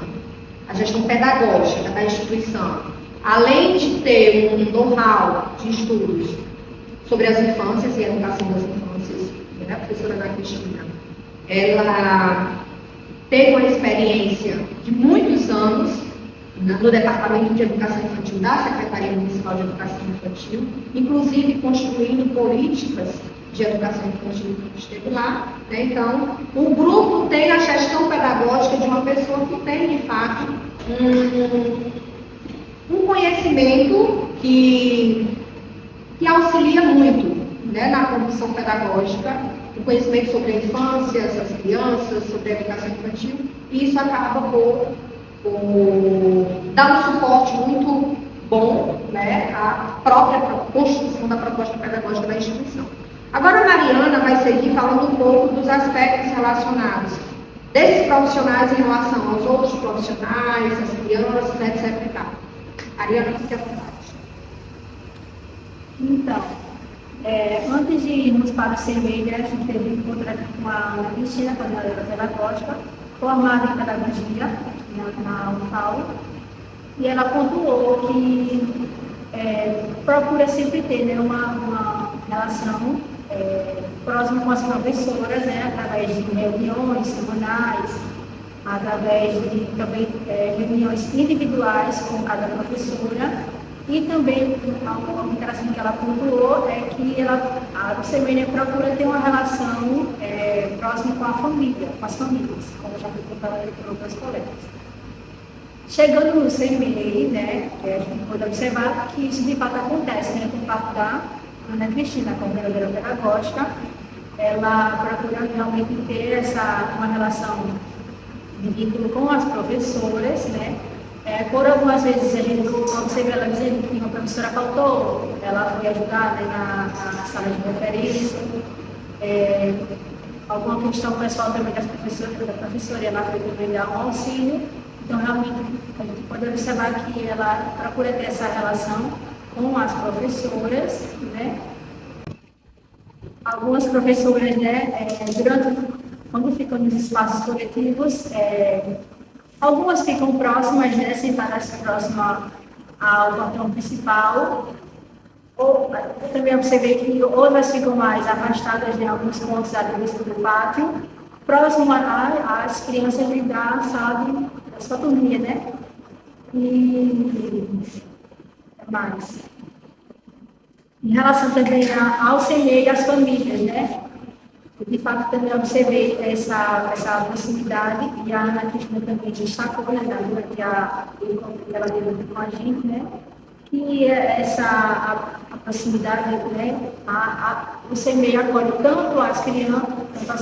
a gestão pedagógica da instituição, além de ter um know-how de estudos sobre as infâncias e a educação das infâncias, a professora Ana Cristina, ela teve uma experiência de muitos anos no Departamento de Educação Infantil da Secretaria Municipal de Educação Infantil, inclusive construindo políticas de educação infantil que esteve lá, né? Então, o grupo tem a gestão pedagógica de uma pessoa que tem, de fato, um conhecimento que auxilia muito, né, na condução pedagógica, o conhecimento sobre a infância, as crianças, sobre a educação infantil, e isso acaba por dar um suporte muito bom, né, à própria construção da proposta pedagógica da instituição. Agora a Mariana vai seguir falando um pouco dos aspectos relacionados desses profissionais em relação aos outros profissionais, às crianças, etc. e tal. Mariana, fique à vontade. Então, antes de irmos para o CEMEI, a gente teve um encontro aqui com a Ana Cristina, coordenadora pedagógica, formada em pedagogia na UFAL, e ela pontuou que procura sempre ter, né, uma relação próxima com as professoras, né, através de reuniões semanais, através de também reuniões individuais com cada professora, e também uma interação que ela pontuou é que o CEMEI procura ter uma relação próxima com a família, com as famílias, como já foi contado por outras colegas. Chegando no CEMEI, né, a gente pode observar que isso de fato acontece, né, por parte da Ana Cristina, coordenadora pedagógica. Ela procura realmente ter uma relação de vínculo com as professoras, né? Por algumas vezes a gente observa ela dizendo que uma professora faltou, ela foi ajudar, né, na sala de referência. Alguma questão pessoal também da professora, ela foi também dar um auxílio. Então, realmente, a gente pode observar que ela procura ter essa relação com as professoras, né? Algumas professoras, né, quando ficam nos espaços coletivos, algumas ficam próximas, né, sentadas próximas ao portão principal. Eu também observei que outras ficam mais afastadas de alguns pontos ali do pátio, próximo às crianças da sala da sua turminha, né? E mais. Em relação também ao CNE e às famílias, né? De fato, também observei essa proximidade, e a Ana Cristina também destacou, né, durante o encontro que ela teve com a gente, né? Que a proximidade, né, o CMEI acolhe tanto as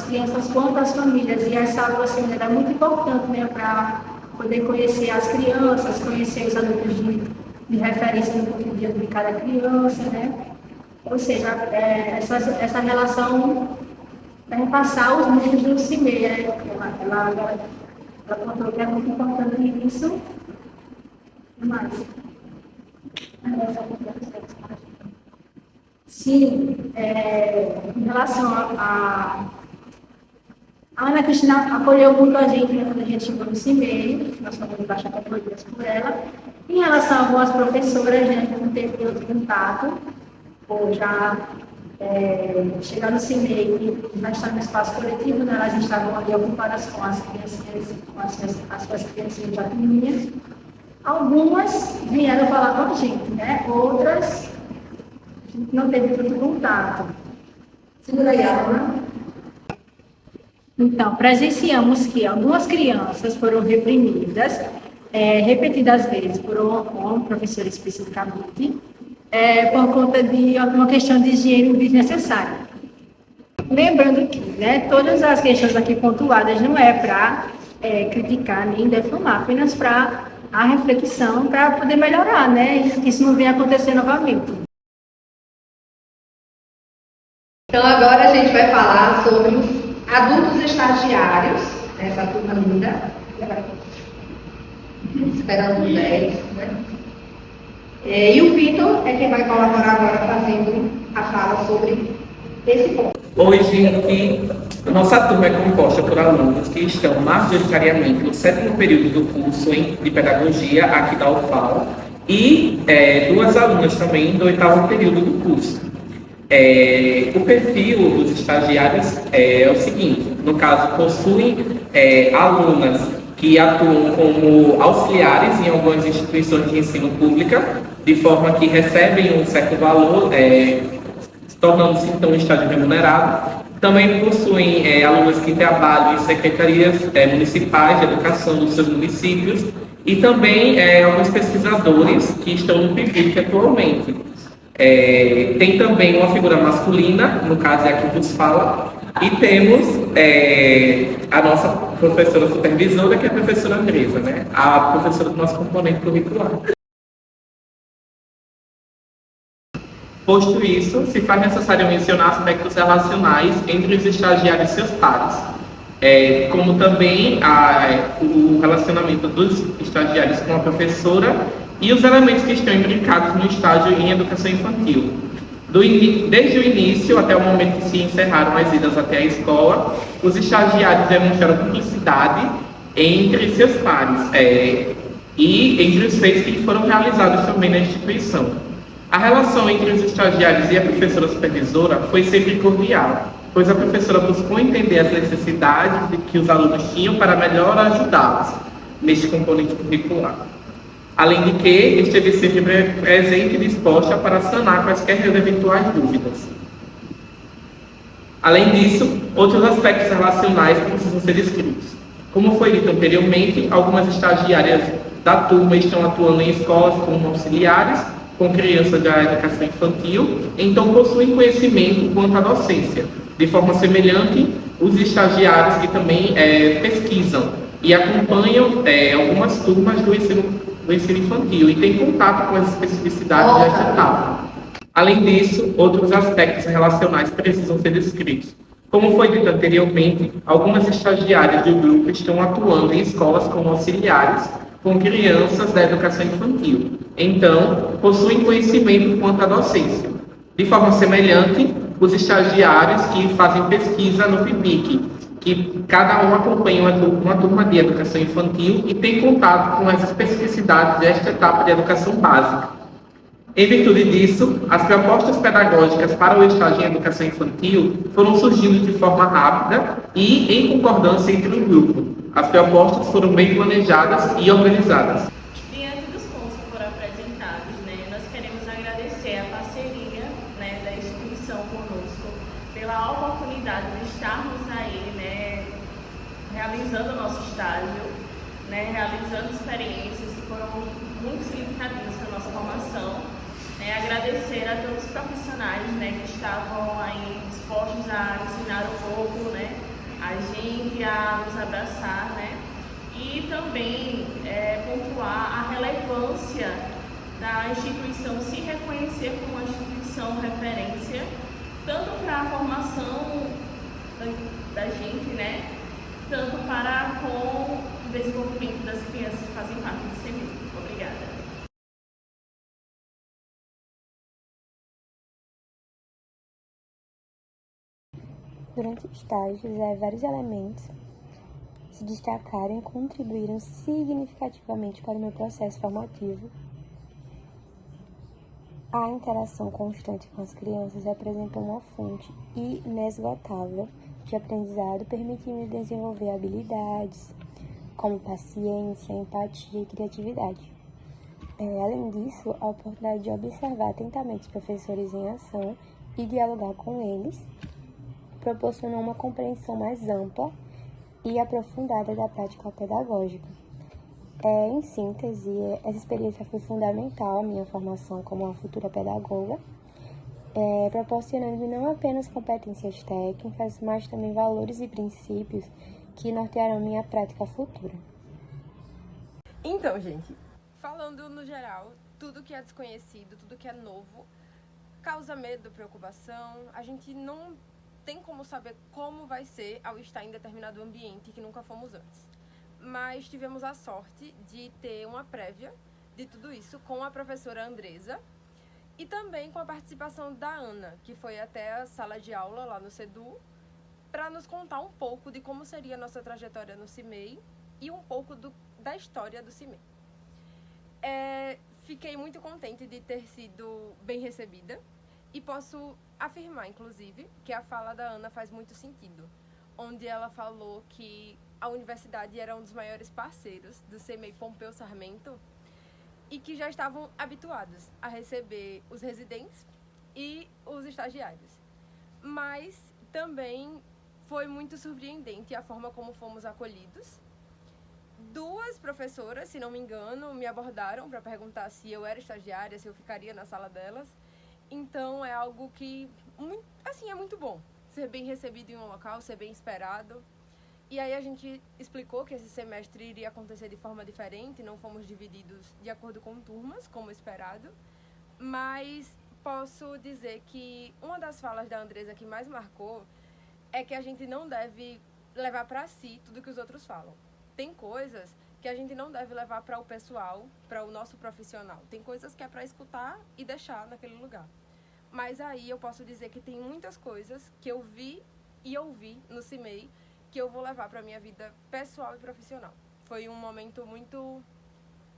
crianças quanto as famílias, e essa proximidade é muito importante, né, para poder conhecer as crianças, conhecer os adultos de referência no cotidiano de cada criança, né? Ou seja, essa relação passar os números do CIMEI, né? Ela contou que é muito importante isso. O que mais? Sim, em relação a Ana Cristina acolheu muito a gente, né, quando a gente chegou no CIMEI, nós fomos bastante acolhidas por ela. Em relação a algumas professoras, né, que não teve outro contato, ou já chegar no CIMEI e já estar no espaço coletivo, né, elas estavam ali ocupadas com as crianças, as suas criancinhas já pequenininhas. Algumas vieram falar com a gente, né? Outras não teve tanto contato. Segura aí, Ana. Então, presenciamos que algumas crianças foram reprimidas, repetidas vezes por um professor especificamente, por conta de alguma questão de higiene desnecessária. Lembrando que, né, todas as questões aqui pontuadas não é para criticar nem defamar, apenas para a reflexão, para poder melhorar, né, e que isso não venha acontecer novamente. Então, agora a gente vai falar sobre os adultos estagiários, essa turma linda, esperando 10, né? E o Vitor é quem vai colaborar agora fazendo a fala sobre esse ponto. Hoje, a nossa turma é composta por alunos que estão majoritariamente no 7º período do curso de Pedagogia aqui da UFAL e 2 alunas também do 8º período do curso. O perfil dos estagiários é o seguinte: no caso, possuem alunas que atuam como auxiliares em algumas instituições de ensino pública, de forma que recebem um certo valor, tornando-se então um estágio remunerado. Também possuem alunos que trabalham em secretarias municipais de educação dos seus municípios e também alguns pesquisadores que estão no PIBIC atualmente. Tem também uma figura masculina, no caso é a que vos fala, e temos a nossa professora supervisora, que é a professora Andresa, né? A professora do nosso componente curricular. Posto isso, se faz necessário mencionar aspectos relacionais entre os estagiários e seus pares, como também o relacionamento dos estagiários com a professora e os elementos que estão imbricados no estágio em educação infantil. Desde o início até o momento que se encerraram as idas até a escola, os estagiários demonstraram cumplicidade entre seus pares e entre os feitos que foram realizados também na instituição. A relação entre os estagiários e a professora supervisora foi sempre cordial, pois a professora buscou entender as necessidades que os alunos tinham para melhor ajudá-los neste componente curricular. Além de que, esteve sempre presente e disposta para sanar quaisquer eventuais dúvidas. Além disso, outros aspectos relacionais precisam ser descritos. Como foi dito anteriormente, algumas estagiárias da turma estão atuando em escolas como auxiliares, com crianças da educação infantil, então possuem conhecimento quanto à docência. De forma semelhante, os estagiários que também pesquisam e acompanham algumas turmas do ensino infantil e têm contato com as especificidades desta etapa. Além disso, outros aspectos relacionais precisam ser descritos. Como foi dito anteriormente, algumas estagiárias do grupo estão atuando em escolas como auxiliares com crianças da educação infantil. Então, possuem conhecimento quanto à docência. De forma semelhante, os estagiários que fazem pesquisa no PIBIC, que cada um acompanha uma turma de educação infantil e tem contato com as especificidades desta etapa de educação básica. Em virtude disso, as propostas pedagógicas para o estágio em educação infantil foram surgindo de forma rápida e em concordância entre o grupo. As propostas foram bem planejadas e organizadas. Diante dos pontos que foram apresentados, nós queremos agradecer a parceria, da instituição conosco pela oportunidade de estarmos aí, realizando o nosso estágio, realizando experiências que foram muito significativas para a nossa formação. Agradecer a todos os profissionais que estavam aí dispostos a ensinar um pouco, a gente a nos abraçar, e também pontuar a relevância da instituição se reconhecer como uma instituição referência, tanto para a formação da gente, tanto para com o desenvolvimento das crianças que fazem parte do CEMEI. Obrigada. Durante o estágio, vários elementos se destacaram e contribuíram significativamente para o meu processo formativo. A interação constante com as crianças representou uma fonte inesgotável de aprendizado, permitindo desenvolver habilidades como paciência, empatia e criatividade. Além disso, a oportunidade de observar atentamente os professores em ação e dialogar com eles proporcionou uma compreensão mais ampla e aprofundada da prática pedagógica. Em síntese, essa experiência foi fundamental à minha formação como uma futura pedagoga, proporcionando não apenas competências técnicas, mas também valores e princípios que nortearão minha prática futura. Então, gente, falando no geral, tudo que é desconhecido, tudo que é novo, causa medo, preocupação. A gente não tem como saber como vai ser ao estar em determinado ambiente que nunca fomos antes. Mas tivemos a sorte de ter uma prévia de tudo isso com a professora Andresa e também com a participação da Ana, que foi até a sala de aula lá no CEDU, para nos contar um pouco de como seria a nossa trajetória no CIMEI e um pouco da história do CIMEI. Fiquei muito contente de ter sido bem recebida e posso afirmar, inclusive, que a fala da Ana faz muito sentido, onde ela falou que a universidade era um dos maiores parceiros do CIMEI Pompeu Sarmento e que já estavam habituados a receber os residentes e os estagiários. Mas também foi muito surpreendente a forma como fomos acolhidos. 2 professoras, se não me engano, me abordaram para perguntar se eu era estagiária, se eu ficaria na sala delas. Então é algo que, é muito bom, ser bem recebido em um local, ser bem esperado. E aí a gente explicou que esse semestre iria acontecer de forma diferente, não fomos divididos de acordo com turmas, como esperado. Mas posso dizer que uma das falas da Andresa que mais marcou é que a gente não deve levar para si tudo que os outros falam. Tem coisas que a gente não deve levar para o pessoal, para o nosso profissional. Tem coisas que é para escutar e deixar naquele lugar. Mas aí eu posso dizer que tem muitas coisas que eu vi e ouvi no CIMEI que eu vou levar para a minha vida pessoal e profissional. Foi um momento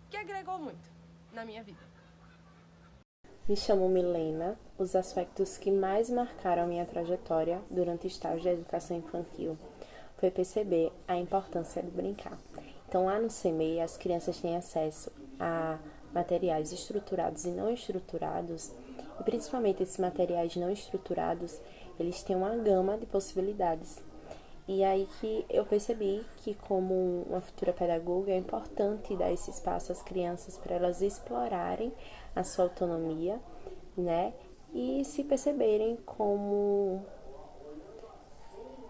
que agregou muito na minha vida. Me chamo Milena. Os aspectos que mais marcaram a minha trajetória durante o estágio de educação infantil foi perceber a importância de brincar. Então, lá no CIMEI, as crianças têm acesso a materiais estruturados e não estruturados, e principalmente esses materiais não estruturados, eles têm uma gama de possibilidades. E aí que eu percebi que, como uma futura pedagoga, é importante dar esse espaço às crianças para elas explorarem a sua autonomia, e se perceberem como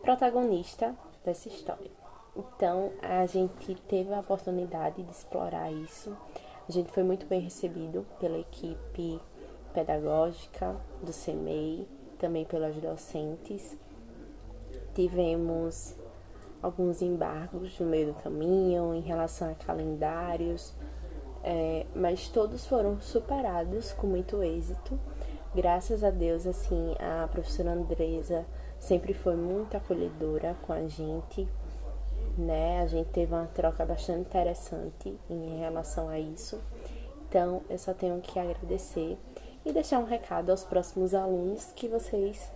protagonista dessa história. Então, a gente teve a oportunidade de explorar isso. A gente foi muito bem recebido pela equipe pedagógica do CEMEI, também pelos docentes. Tivemos alguns embargos no meio do caminho em relação a calendários, mas todos foram superados com muito êxito. Graças a Deus, assim, a professora Andresa sempre foi muito acolhedora com a gente, né? A gente teve uma troca bastante interessante em relação a isso. Então, eu só tenho que agradecer e deixar um recado aos próximos alunos que vocês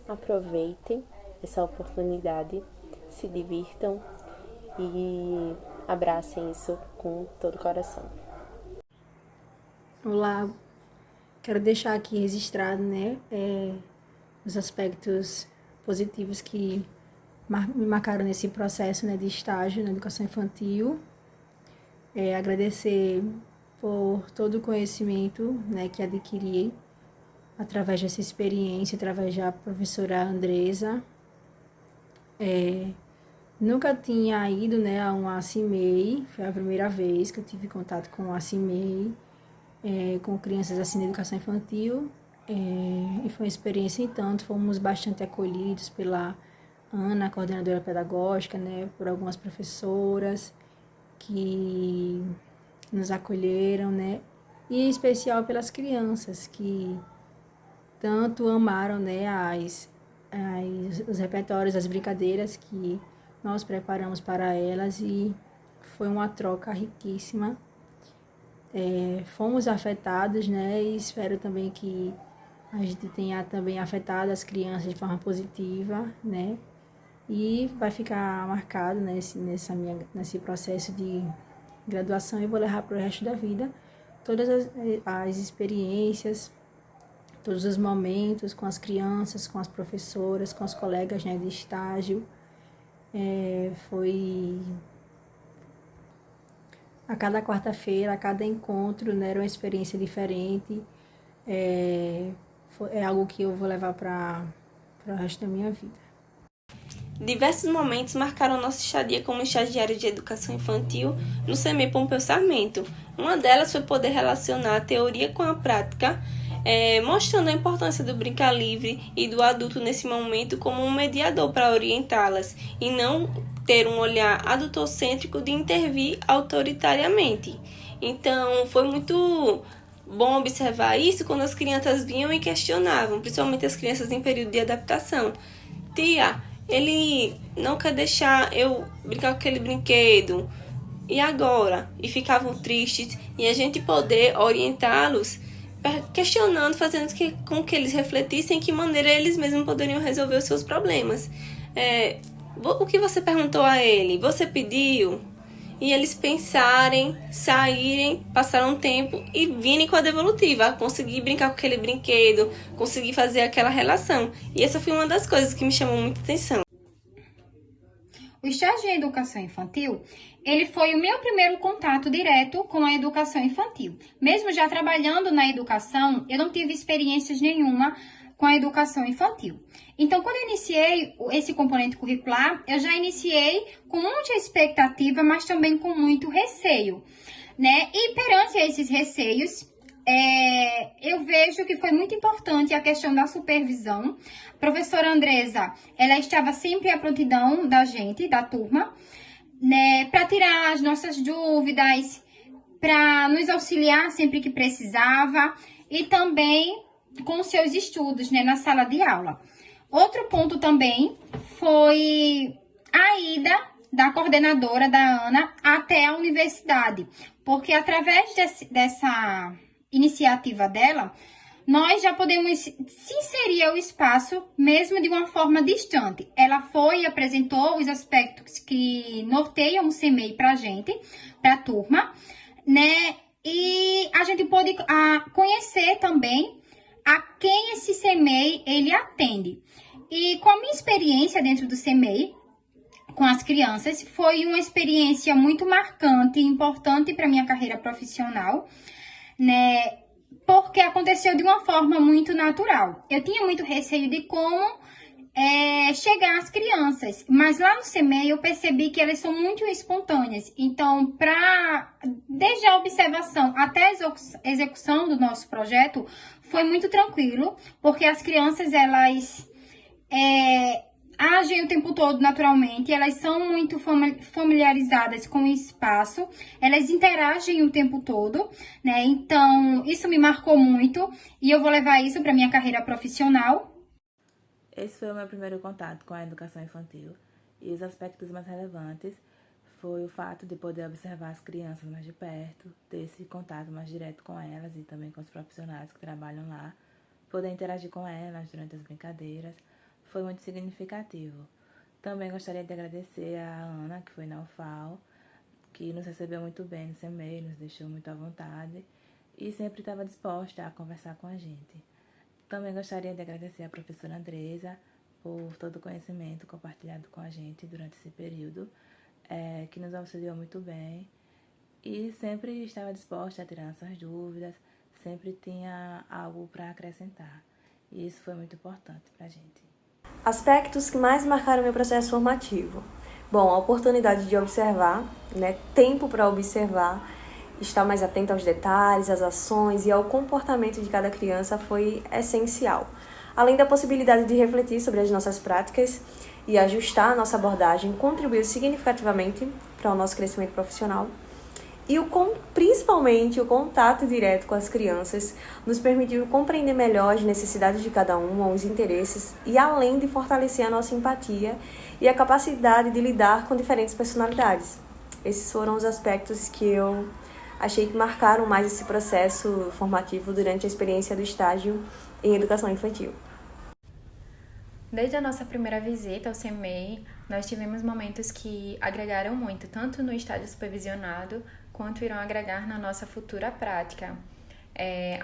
aproveitem essa oportunidade, se divirtam e abracem isso com todo o coração. Olá, quero deixar aqui registrado, né, os aspectos positivos que me marcaram nesse processo, né, de estágio na educação infantil. Agradecer por todo o conhecimento, né, que adquiri através dessa experiência, através da professora Andresa. Nunca tinha ido, né, a um ACIMEI, foi a primeira vez que eu tive contato com o ACIMEI, com crianças assim na educação infantil, e foi uma experiência em tanto, fomos bastante acolhidos pela Ana, coordenadora pedagógica, né, por algumas professoras que nos acolheram, né, e em especial pelas crianças que tanto amaram, né, os repertórios, as brincadeiras que nós preparamos para elas, e foi uma troca riquíssima. Fomos afetados, né, e espero também que a gente tenha também afetado as crianças de forma positiva, né, e vai ficar marcado, né, nesse processo de graduação, e vou levar para o resto da vida todas as experiências, todos os momentos com as crianças, com as professoras, com os colegas, né, de estágio. Foi a cada quarta-feira, a cada encontro, né, era uma experiência diferente. É algo que eu vou levar para o resto da minha vida. Diversos momentos marcaram nossa estadia como estagiária de educação infantil no CEMEI Pompeu Sarmento. Uma delas foi poder relacionar a teoria com a prática, mostrando a importância do brincar livre e do adulto nesse momento como um mediador para orientá-las, e não ter um olhar adultocêntrico de intervir autoritariamente. Então, foi muito bom observar isso quando as crianças vinham e questionavam, principalmente as crianças em período de adaptação. Tia, ele não quer deixar eu brincar com aquele brinquedo, e agora? E ficavam tristes, e a gente poder orientá-los, questionando, fazendo com que eles refletissem que maneira eles mesmos poderiam resolver os seus problemas. O que você perguntou a ele? Você pediu? E eles pensarem, saírem, passaram um tempo e virem com a devolutiva, conseguir brincar com aquele brinquedo, conseguir fazer aquela relação. E essa foi uma das coisas que me chamou muita atenção. O estágio em educação infantil, ele foi o meu primeiro contato direto com a educação infantil. Mesmo já trabalhando na educação, eu não tive experiências nenhuma com a educação infantil. Então, quando eu iniciei esse componente curricular, eu já iniciei com muita expectativa, mas também com muito receio, né? E perante esses receios, eu vejo que foi muito importante a questão da supervisão. A professora Andresa, ela estava sempre à prontidão da gente, da turma, né, para tirar as nossas dúvidas, para nos auxiliar sempre que precisava, e também com seus estudos, né, na sala de aula. Outro ponto também foi a ida da coordenadora, da Ana, até a universidade, porque através dessa iniciativa dela, nós já podemos se inserir ao espaço, mesmo de uma forma distante. Ela foi e apresentou os aspectos que norteiam o CEMEI para a gente, para a turma, né? E a gente pôde conhecer também a quem esse CEMEI ele atende. E com a minha experiência dentro do CEMEI, com as crianças, foi uma experiência muito marcante e importante para minha carreira profissional, né? Porque aconteceu de uma forma muito natural. Eu tinha muito receio de como chegar às crianças. Mas lá no CMEI eu percebi que elas são muito espontâneas. Então, desde a observação até a execução do nosso projeto, foi muito tranquilo, porque as crianças, elas agem o tempo todo naturalmente, elas são muito familiarizadas com o espaço, elas interagem o tempo todo, né? Então, isso me marcou muito e eu vou levar isso para minha carreira profissional. Esse foi o meu primeiro contato com a educação infantil e os aspectos mais relevantes foi o fato de poder observar as crianças mais de perto, ter esse contato mais direto com elas e também com os profissionais que trabalham lá, poder interagir com elas durante as brincadeiras, foi muito significativo. Também gostaria de agradecer a Ana, que foi na UFAL, que nos recebeu muito bem no CMEI, nos deixou muito à vontade e sempre estava disposta a conversar com a gente. Também gostaria de agradecer a professora Andresa por todo o conhecimento compartilhado com a gente durante esse período, que nos auxiliou muito bem e sempre estava disposta a tirar nossas dúvidas, sempre tinha algo para acrescentar. E isso foi muito importante para a gente. Aspectos que mais marcaram meu processo formativo. Bom, a oportunidade de observar, tempo para observar, estar mais atento aos detalhes, às ações e ao comportamento de cada criança foi essencial. Além da possibilidade de refletir sobre as nossas práticas e ajustar a nossa abordagem, contribuiu significativamente para o nosso crescimento profissional. E principalmente o contato direto com as crianças nos permitiu compreender melhor as necessidades de cada uma, os interesses e além de fortalecer a nossa empatia e a capacidade de lidar com diferentes personalidades. Esses foram os aspectos que eu achei que marcaram mais esse processo formativo durante a experiência do estágio em educação infantil. Desde a nossa primeira visita ao CMEI, nós tivemos momentos que agregaram muito, tanto no estágio supervisionado, quanto irão agregar na nossa futura prática.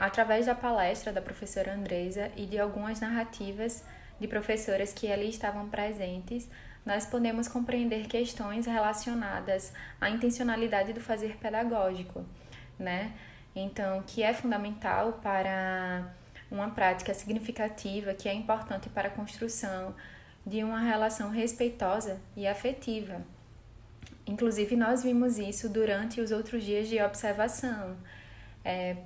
Através da palestra da professora Andresa e de algumas narrativas de professoras que ali estavam presentes, nós podemos compreender questões relacionadas à intencionalidade do fazer pedagógico, né? Então, que é fundamental para uma prática significativa, que é importante para a construção de uma relação respeitosa e afetiva. Inclusive, nós vimos isso durante os outros dias de observação.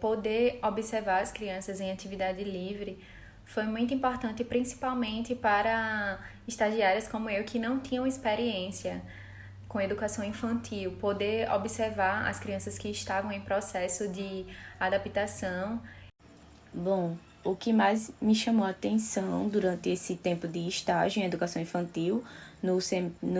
Poder observar as crianças em atividade livre foi muito importante, principalmente para estagiárias como eu, que não tinham experiência com educação infantil. Poder observar as crianças que estavam em processo de adaptação. Bom, o que mais me chamou a atenção durante esse tempo de estágio em educação infantil no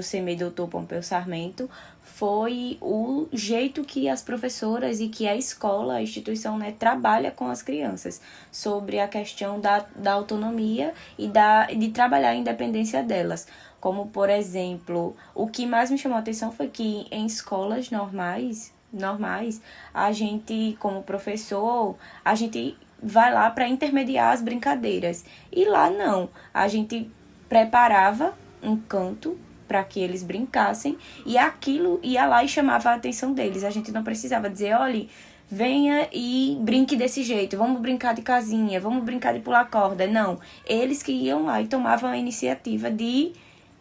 CMEI Dr. Pompeu Sarmento foi o jeito que as professoras e que a escola, a instituição, trabalha com as crianças, sobre a questão da autonomia e de trabalhar a independência delas. Como, por exemplo, o que mais me chamou a atenção foi que em escolas normais, a gente, como professor, a gente vai lá para intermediar as brincadeiras. E lá não, a gente preparava um canto para que eles brincassem e aquilo ia lá e chamava a atenção deles. A gente não precisava dizer, olha, venha e brinque desse jeito, vamos brincar de casinha, vamos brincar de pular corda. Não, eles que iam lá e tomavam a iniciativa de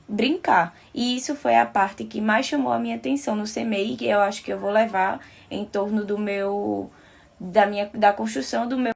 brincar. E isso foi a parte que mais chamou a minha atenção no CMEI, que eu acho que eu vou levar em torno da construção do meu